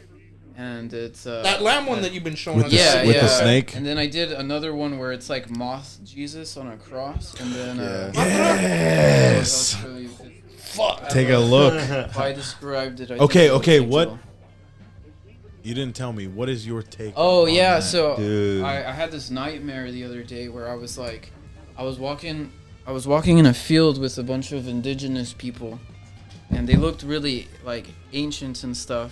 and it's That lamb one that you've been showing. With on the- yeah, with yeah. the snake? And then I did another one where it's like moth Jesus on a cross, and then Yes. I'll show you. Fuck. Take a look. If I described it. I Okay, think okay, it'll what- tell. You didn't tell me. What is your take? Oh on yeah, that? so Dude. I had this nightmare the other day where I was like, I was walking in a field with a bunch of indigenous people, and they looked really like ancient and stuff,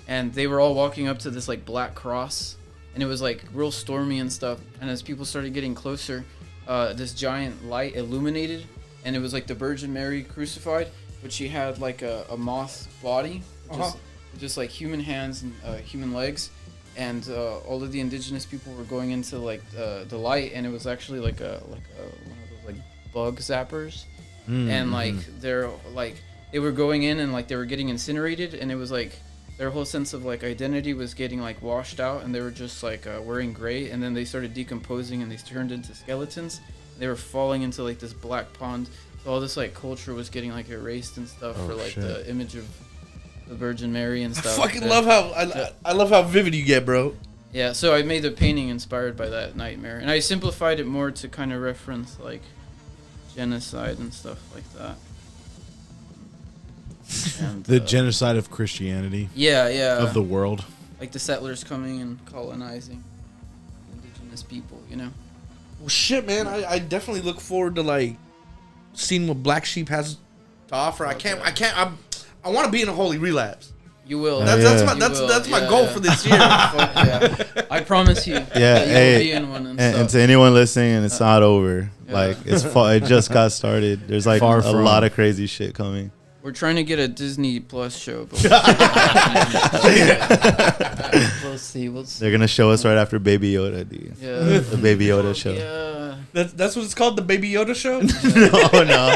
and they were all walking up to this like black cross, and it was like real stormy and stuff. And as people started getting closer, this giant light illuminated, and it was like the Virgin Mary crucified, but she had like a moth body, just like human hands and human legs, and all of the indigenous people were going into like the light, and it was actually like one of those like bug zappers, and like they were going in and like they were getting incinerated, and it was like their whole sense of like identity was getting like washed out, and they were just like wearing gray, and then they started decomposing and they turned into skeletons. They were falling into like this black pond. So all this like culture was getting like erased and stuff for like shit. the image of the Virgin Mary and I stuff. fucking love how I love how vivid you get, bro. Yeah, so I made the painting inspired by that nightmare, and I simplified it more to kind of reference like genocide and stuff like that. And, The genocide of Christianity, yeah, of the world. like the settlers coming and colonizing indigenous people, you know. Well, shit, man. I definitely look forward to like seeing what Black Sheep has to offer. I want to be in a Holy Relapse. You will. That's my goal for this year. Fuck yeah. I promise you. Yeah, that you hey, will be in one and And stuff. to anyone listening, and it's not over. Yeah. Like it just got started. There's like Far a from. lot of crazy shit coming. We're trying to get a Disney Plus show, but we'll see. They're gonna show us right after Baby Yoda, dude. Yeah. The Baby Yoda show. Yeah. That's what it's called, the Baby Yoda show. No,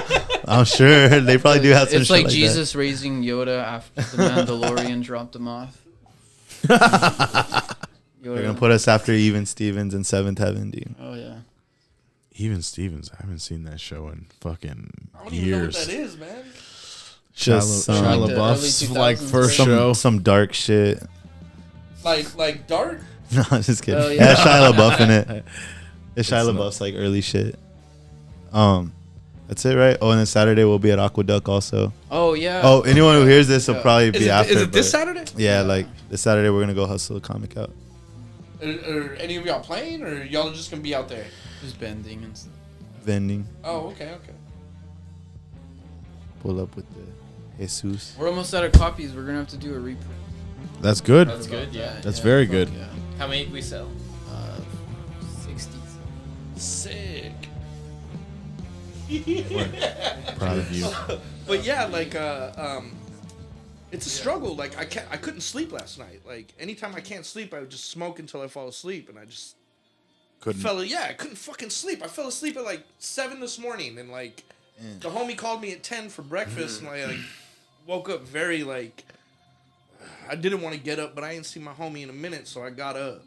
I'm sure they probably do have some It's shit like like Jesus raising Yoda after the Mandalorian dropped him off. that. Yoda. They're gonna put us after Even Stevens in Seventh Heaven, dude. Oh yeah. Even Stevens, I haven't seen that show in fucking I don't even know what years. that is, man. Just Shia Like the LaBeouf's early like 2000s, first show. some dark shit. Like dark. No, just kidding. Oh, yeah. yeah. Shia LaBeouf in it. It's Shia It's not- LaBeouf's like early shit. That's it, right? Oh, and then Saturday we'll be at Aqueduct also. Oh yeah. Oh, anyone who hears this will Yeah. probably be after. Is it this but- Saturday? Yeah, like this Saturday we're gonna go hustle a comic out. Are any of y'all playing, or y'all are just gonna be out there? Just bending and stuff. Vending. Oh, okay. Pull up with the Jesus. We're almost out of copies. We're gonna have to do a reprint. That's good. That's good, yeah. That's very fuck good. Yeah. How many did we sell? 60s. Sick. Proud of you. But yeah, like it's a struggle. Like I couldn't sleep last night. Like anytime I can't sleep, I would just smoke until I fall asleep, and I just Couldn't. I couldn't fucking sleep. I fell asleep at like 7 this morning, and like the homie called me at 10 for breakfast, and I like woke up very like I didn't want to get up, but I ain't seen my homie in a minute, so I got up.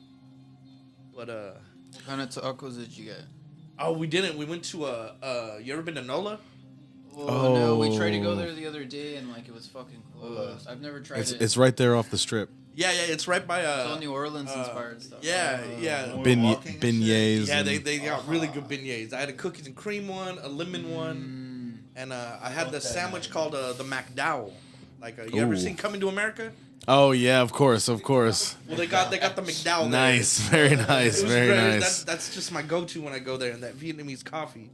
But What kind of tacos did you get? oh, we didn't. We went to you ever been to NOLA? Oh, no, we tried to go Oh. there the other day and like it was fucking closed. I've never tried it. It's right there off the strip. Yeah, it's right by It's all New Orleans inspired stuff. yeah. Beignets. Yeah, and- they got really good beignets. I had a cookies and cream one, a lemon one, and I had the sandwich called the McDowell. Like, you ever Ooh. seen Coming to America? Oh yeah, of course. Well, they got the McDowell. Nice, very nice, It was very great. nice. That's just my go-to when I go there, and that Vietnamese coffee.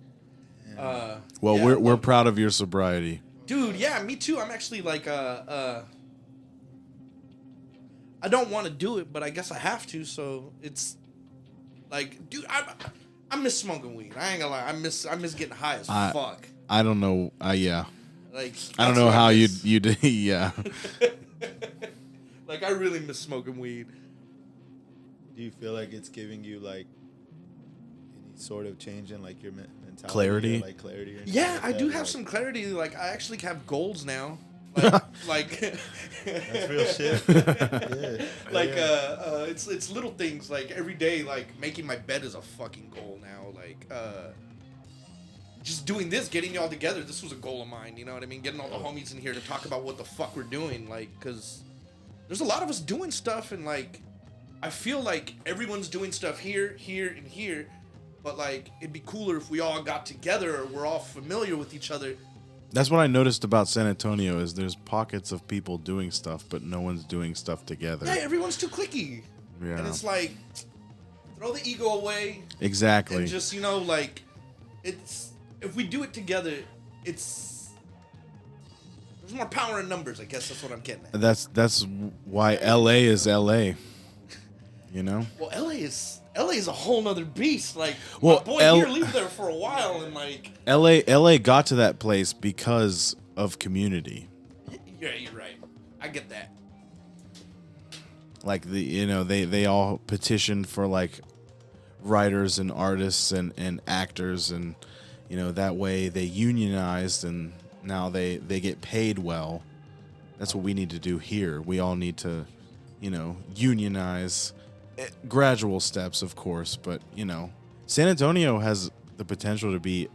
Well, yeah, we're proud of your sobriety. Dude, yeah, me too. I'm actually like I don't want to do it, but I guess I have to. So it's like, dude, I miss smoking weed. I ain't gonna lie. I miss getting high as fuck. I don't know. Yeah. Like, I don't that's know what I how miss. you do. Yeah. Like, I really miss smoking weed. Do you feel like it's giving you like any sort of change in like your mentality? Clarity? Or, like clarity. Or anything Yeah, like I that? do Or, have like, some clarity. Like, I actually have goals now. Like That's real shit. Yeah. Like Yeah. it's little things like every day, like making my bed is a fucking goal now. Like just doing this, getting y'all together, this was a goal of mine, you know what I mean? Getting all the homies in here to talk about what the fuck we're doing, like, cause there's a lot of us doing stuff, and like I feel like everyone's doing stuff here, and here, but like it'd be cooler if we all got together, or we're all familiar with each other. That's what I noticed about San Antonio is there's pockets of people doing stuff, but no one's doing stuff together. Yeah, everyone's too cliquey. Yeah. And it's like, throw the ego away. Exactly. And just, like, it's, if we do it together, there's more power in numbers, I guess that's what I'm getting at. That's why LA is LA. You know? Well, LA is a whole nother beast. Like, Well, my boy here lived there for a while, and like, LA got to that place because of community. yeah, you're right. I get that. Like they all petitioned for like writers and artists and actors, and that way they unionized, and now they get paid well. That's what we need to do here. We all need to unionize. Gradual steps, of course, but San Antonio has the potential to be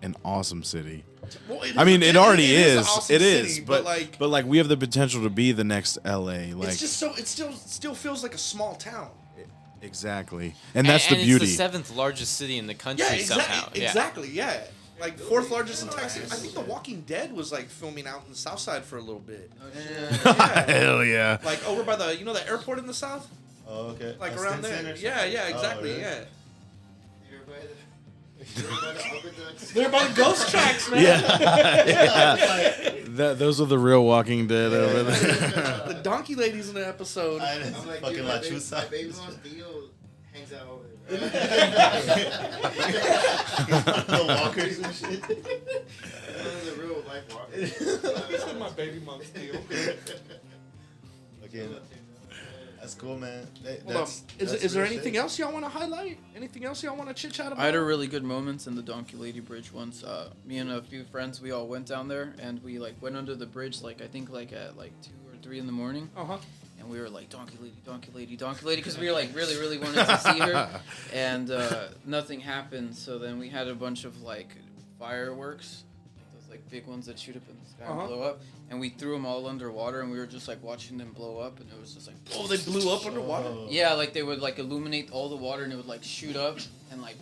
an awesome city. Well, it already an is. awesome It is, city, but like, like we have the potential to be the next LA. Like, it's just so it still feels like a small town. exactly, and that's the and beauty. It's the 7th largest city in the country Yeah, somehow. exactly. Yeah. Like 4th largest in Texas. I think The Walking Dead was like filming out in the South Side for a little bit. Hell yeah! Like over by the the airport in the South. Oh, okay. Like Austin around there. Center or Yeah, something? yeah, exactly. Oh, really? Yeah. Everybody, They're by the ghost tracks, man. Those are the real Walking Dead over there. The donkey lady's in the episode. I I'm like, fucking dude, La my Chusa. baby mom's Theo hangs out over there. The walkers and shit. One of the real life walkers. My baby mom's deal. Okay, that's cool, man. Hold on. Is there anything else y'all want to highlight? Anything else y'all want to chit chat about? I had a really good moments in the Donkey Lady Bridge once. Me and a few friends, we all went down there, and we like went under the bridge I think at 2 or 3 in the morning. Uh-huh. And we were like, Donkey Lady, Donkey Lady, Donkey Lady, because we were like really, really wanted to see her. And nothing happened. So then we had a bunch of like fireworks, those like big ones that shoot up in the sky and blow up. And we threw them all underwater, and we were just like watching them blow up. And it was just like, Oh, they blew up underwater? yeah, like they would like illuminate all the water, and it would like shoot up and like.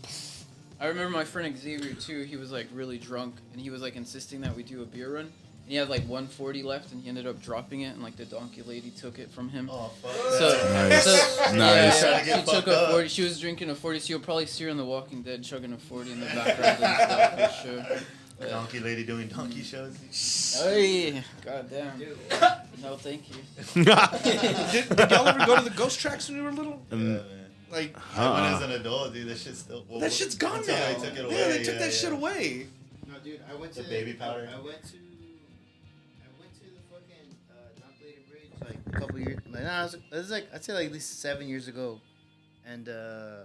I remember my friend Xavier too. He was like really drunk, and he was like insisting that we do a beer run. And he had like 140 left, and he ended up dropping it, and like the donkey lady took it from him. Oh, fuck. Nice. Nice. Yeah, Trying to get she took fucked a up. 40. She was drinking a 40. So you'll probably see her in The Walking Dead chugging a 40 in the background and stuff for sure. Donkey lady doing donkey shows. Hey, goddamn. No, thank you. Did y'all ever go to the ghost tracks when you were little? Yeah, man. Like, When I was an adult, dude, that shit's still. that shit's gone until now. They took it away. Yeah, they took that shit away. No, dude, I went to The baby powder. I went to the fucking Donkey Lady Bridge like a couple years. Like, nah, it was like I'd say like at least 7 years ago, and I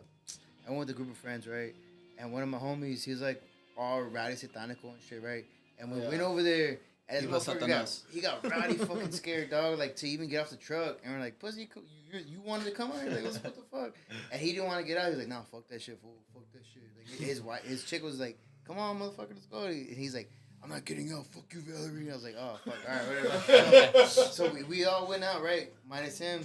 went with a group of friends, right? And one of my homies, he was like all rowdy, satanical and shit, right? And we went over there, and this Viva motherfucker Satanas. he got rowdy, fucking scared, dog. Like to even get off the truck, and we're like, "Pussy, you wanted to come out here? Like, what the fuck?" And he didn't want to get out. He was like, "Nah, fuck that shit, fool. Fuck that shit." Like his chick was like, "Come on, motherfucker, let's go." And he's like, "I'm not getting out. Fuck you, Valerie." And I was like, "Oh, fuck. All right, whatever." So we all went out, right? Minus him.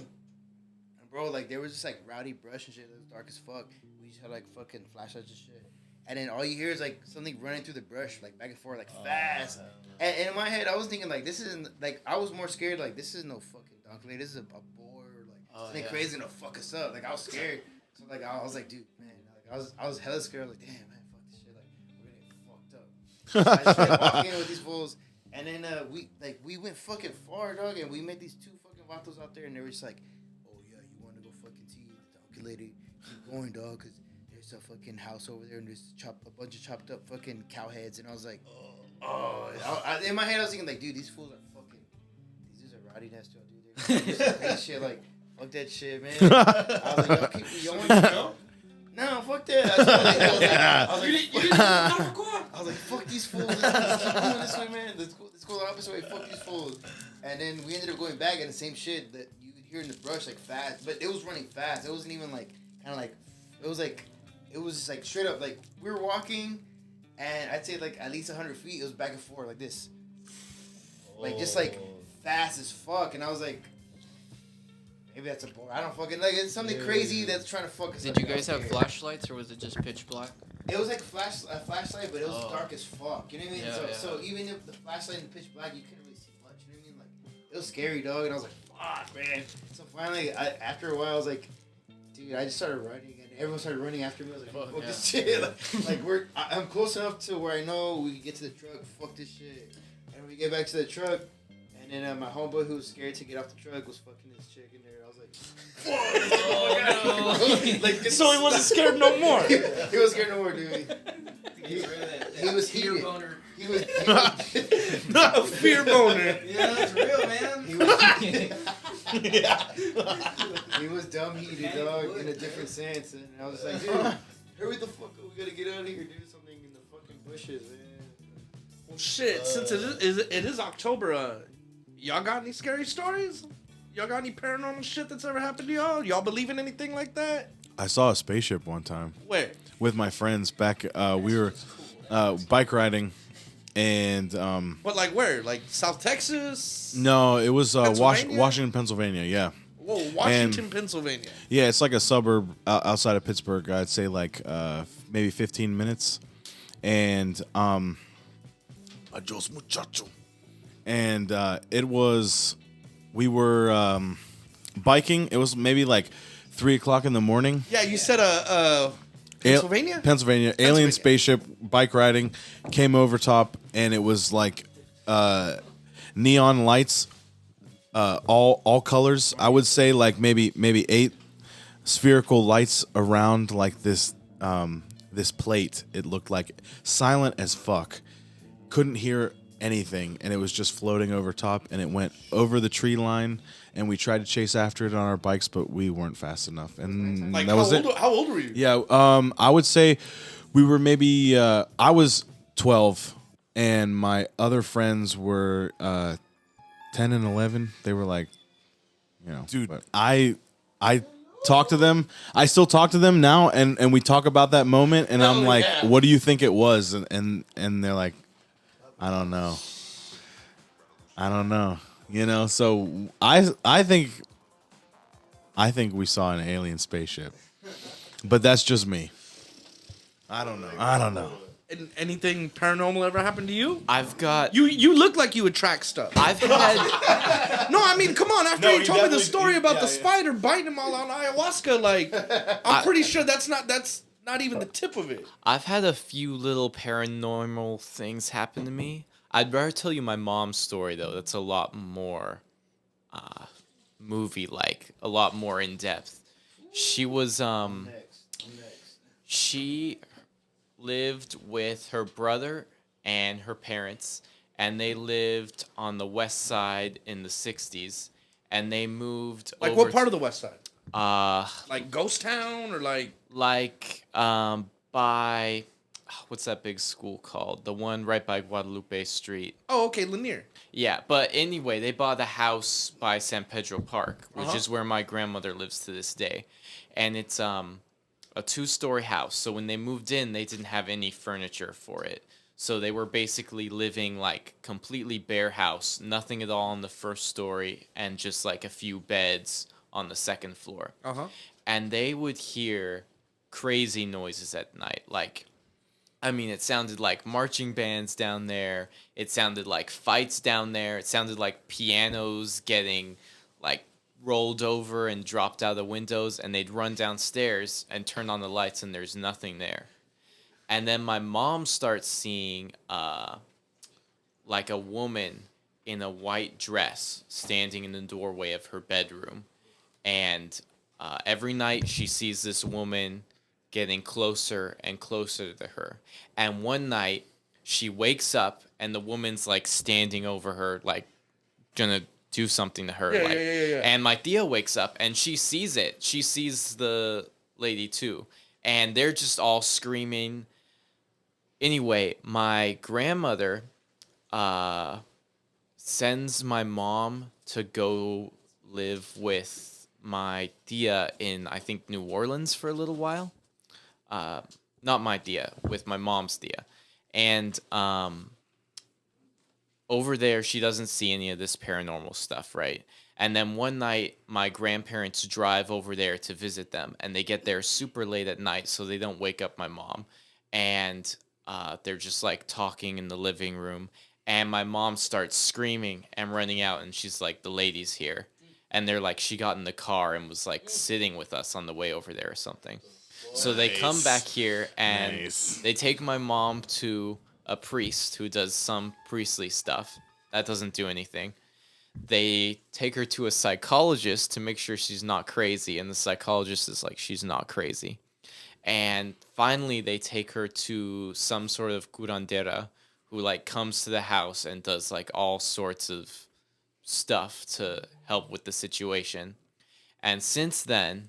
And bro, like there was just like rowdy brush and shit. It was dark as fuck. We just had like fucking flashlights and shit. and then all you hear is like something running through the brush, like back and forth, like fast. And in my head, I was thinking like this isn't like I was more scared like this is no fucking donkey, like, this is a boar, or like something crazy gonna fuck us up. Like I was scared, so like I was like, dude, man, like I was hella scared. Like damn, man, fuck this shit, like we're gonna get fucked up. So I just started walking in with these fools, and then we went fucking far, dog, and we met these two fucking vatos out there, and they were just like, oh yeah, you want to go fucking see the donkey lady? Keep going, dog, cause there's a fucking house over there, and there's a bunch of chopped up fucking cow heads, and I was like, in my head I was thinking like, dude, these fools are fucking, these dudes are rowdy nasty, dude. They're crazy shit, like fuck that shit, man. I was like, y'all want to go? No, fuck that. I was like, fuck these fools. Let's keep going this way, man. Let's go the opposite way. Fuck these fools. And then we ended up going back and the same shit that you could hear in the brush, like fast, but it was running fast. It wasn't even like kind of like it was just like straight up. Like we were walking, and I'd say like at least 100 feet. It was back and forth like this, like just like fast as fuck. And I was like, maybe that's a boar. I don't fucking like. It's something crazy that's trying to fuck us. Did you guys have flashlights or was it just pitch black? It was like a flashlight, but it was dark as fuck. You know what I mean? Yeah, So even if the flashlight in the pitch black, you couldn't really see much. You know what I mean? Like it was scary, dog. And I was like, fuck, man. So finally, after a while, I was like, dude, I just started running, and everyone started running after me. I was like, fuck this shit. Like I'm close enough to where I know we can get to the truck. Fuck this shit. And we get back to the truck, and then my homeboy who was scared to get off the truck was fucking this chick in there. I was like, Oh, no. Like, so he wasn't scared no more. He was scared no more, dude. He was heated. He was not a fear boner. Yeah, that's real, man. He was dumb heated, dog, in a different sense. And I was like, dude, hurry the fuck up. We gotta get out of here, do something in the fucking bushes, man. Well, shit, since it is October, y'all got any scary stories? Y'all got any paranormal shit that's ever happened to y'all? Y'all believe in anything like that? I saw a spaceship one time Where? with my friends back. We were bike riding, and But like where? Like South Texas? no, it was Pennsylvania? Washington, Pennsylvania. Yeah, Whoa, Washington, Pennsylvania. yeah. It's like a suburb outside of Pittsburgh. I'd say like maybe 15 minutes, and adios muchacho. And it was. We were biking. It was maybe like 3 o'clock in the morning. Yeah, you said Pennsylvania? Pennsylvania. Alien spaceship, bike riding, came over top, and it was like neon lights, all colors. I would say like maybe 8 spherical lights around like this plate. It looked like silent as fuck. Couldn't hear anything, and it was just floating over top, and it went over the tree line, and we tried to chase after it on our bikes, but we weren't fast enough, and Like that was it. How old were you? Yeah, I would say we were maybe I was 12, and my other friends were 10 and 11. They were like, dude. But I talk to them. I still talk to them now, and we talk about that moment, and I'm like, what do you think it was? And they're like, I don't know. So I think we saw an alien spaceship, but that's just me. I don't know. And anything paranormal ever happened to you? I've got. You look like you would track stuff. I've had. No, I mean, come on. After you told me the story about the spider biting him all on ayahuasca, like, I'm pretty sure that's not even the tip of it. I've had a few little paranormal things happen to me. I'd rather tell you my mom's story though. That's a lot more movie-like, a lot more in depth. She was she lived with her brother and her parents, and they lived on the west side in the 60s, and they moved Like, over what part of the west side? uh Like Ghost Town or like... by what's that big school called? The one right by Guadalupe Street. Oh, okay, Lanier. Yeah, but anyway, they bought a house by San Pedro Park, which is where my grandmother lives to this day. And it's a 2-story house. So when they moved in, they didn't have any furniture for it. So they were basically living like completely bare house, nothing at all on the first story, and just like a few beds on the second floor. Uh-huh. And they would hear crazy noises at night, like I mean, it sounded like marching bands down there. It sounded like fights down there. It sounded like pianos getting like rolled over and dropped out of the windows, and they'd run downstairs and turn on the lights, and there's nothing there. And then my mom starts seeing like a woman in a white dress standing in the doorway of her bedroom. And every night she sees this woman getting closer and closer to her. And one night she wakes up and the woman's like standing over her, like gonna do something to her. Yeah. And my Thea wakes up and she sees it. She sees the lady too. And they're just all screaming. Anyway, my grandmother sends my mom to go live with my Thea in, I think, New Orleans for a little while. Not my Thea, with my mom's Thea. And over there, she doesn't see any of this paranormal stuff, right? And then one night, my grandparents drive over there to visit them, and they get there super late at night, so they don't wake up my mom. And they're just like talking in the living room, and my mom starts screaming and running out, and she's like, the lady's here. And they're like, she got in the car and was like sitting with us on the way over there or something. So they come back here and they take my mom to a priest who does some priestly stuff. That doesn't do anything. They take her to a psychologist to make sure she's not crazy, and the psychologist is like, she's not crazy. And finally they take her to some sort of curandera who like comes to the house and does like all sorts of stuff to help with the situation. And since then,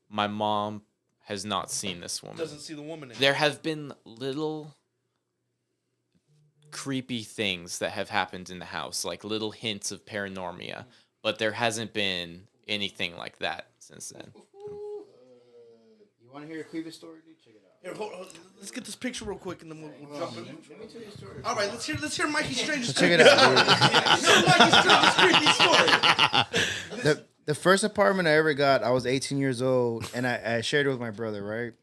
my mom has not seen this woman. Doesn't see the woman anymore. There have been little creepy things that have happened in the house, like little hints of paranormia, but there hasn't been anything like that since then. You want to hear a creepy story, dude? Check it out. Here, hold, let's get this picture real quick, and then we'll jump in. Let me tell you a story. All right, let's hear Mikey Strange's Check it out, creepy story. The first apartment I ever got, I was 18 years old, and I shared it with my brother, right?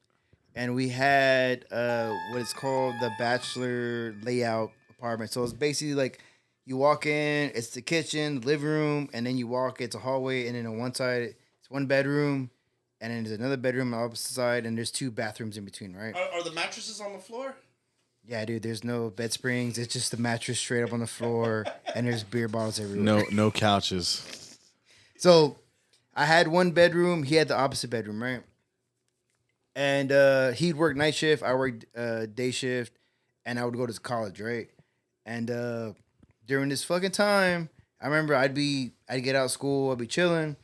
And we had what is called the bachelor layout apartment. So it's basically like you walk in, it's the kitchen, the living room, and then you walk, it's a hallway, and then on one side, it's one bedroom, and then there's another bedroom on the opposite side, and there's two bathrooms in between, right? Are the mattresses on the floor? Yeah, dude, there's no bed springs. It's just the mattress straight up on the floor, and there's beer bottles everywhere. No couches. So I had one bedroom. He had the opposite bedroom, right? And he'd work night shift. I worked day shift, and I would go to college, right? And during this fucking time, I remember I'd get out of school. I'd be chilling.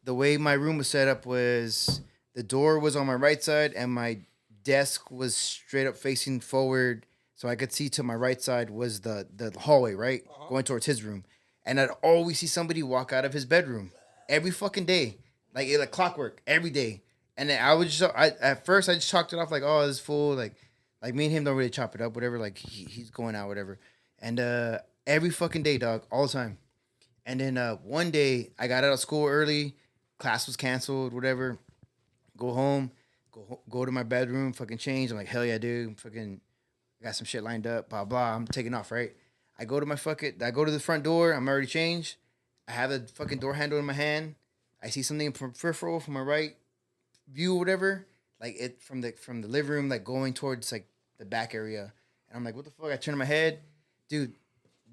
The way my room was set up was the door was on my right side, and my desk was straight up facing forward, so I could see to my right side was the hallway, right, going towards his room. And I'd always see somebody walk out of his bedroom every fucking day, like clockwork, every day. And then at first I just chalked it off like, oh, this fool, like me and him don't really chop it up, whatever. Like he's going out, whatever. And every fucking day, dog, all the time. And then one day I got out of school early, class was canceled, whatever. Go home, go to my bedroom, fucking change. I'm like, hell yeah, dude, fucking got some shit lined up, blah blah. I'm taking off, right? I go to the front door. I'm already changed. I have the fucking door handle in my hand. I see something from peripheral from my right view or whatever, like it from the living room, like going towards like the back area. And I'm like, what the fuck? I turn my head, dude.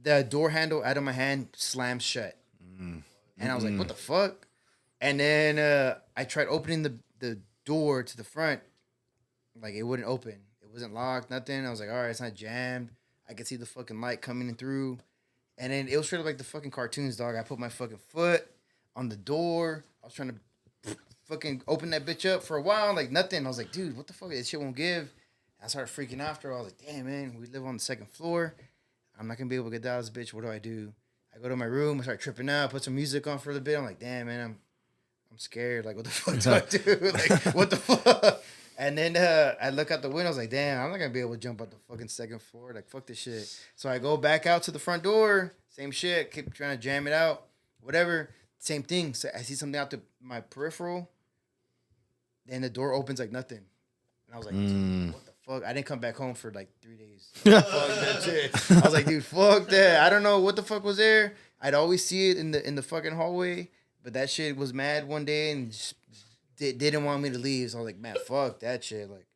The door handle out of my hand slams shut. And I was like, what the fuck? And then I tried opening the door to the front, like it wouldn't open. It wasn't locked, nothing. I was like, all right, it's not jammed. I could see the fucking light coming in through. And then it was straight up like the fucking cartoons, dog. I put my fucking foot on the door. I was trying to fucking open that bitch up for a while, like nothing. I was like, dude, what the fuck? This shit won't give. I started freaking after. I was like, damn, man, we live on the second floor. I'm not going to be able to get out of this bitch. What do? I go to my room. I start tripping out, put some music on for a little bit. I'm like, damn, man, I'm scared. Like, what the fuck do I do? Like, what the fuck? And then I look out the window. I was like, damn, I'm not going to be able to jump out the fucking second floor. Like, fuck this shit. So I go back out to the front door. Same shit. Keep trying to jam it out. Whatever. Same thing. So I see something out my peripheral. Then the door opens like nothing. And I was like, what the fuck. I didn't come back home for like 3 days. Fuck that shit. I was like, dude, fuck that. I don't know what the fuck was there. I'd always see it in the fucking hallway, but that shit was mad one day and just didn't want me to leave. So I was like, man, fuck that shit. Like,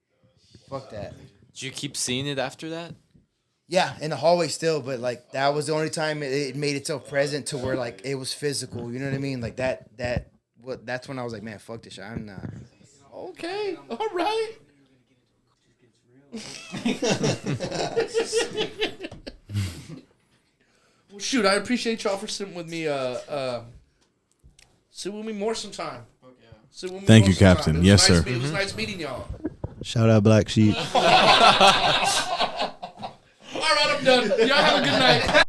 fuck that. Did you keep seeing it after that? Yeah, in the hallway still, but like that was the only time it made itself present to where like it was physical. You know what I mean? Like that's when I was like, man, fuck this shit. I'm not. Okay, all right. Well, shoot, I appreciate y'all for sitting with me. Sit with me more sometime. Sit with me Thank more you, sometime. Captain. It was Yes, nice sir. It was nice meeting y'all. Shout out Black Sheep. All right, I'm done. Y'all have a good night.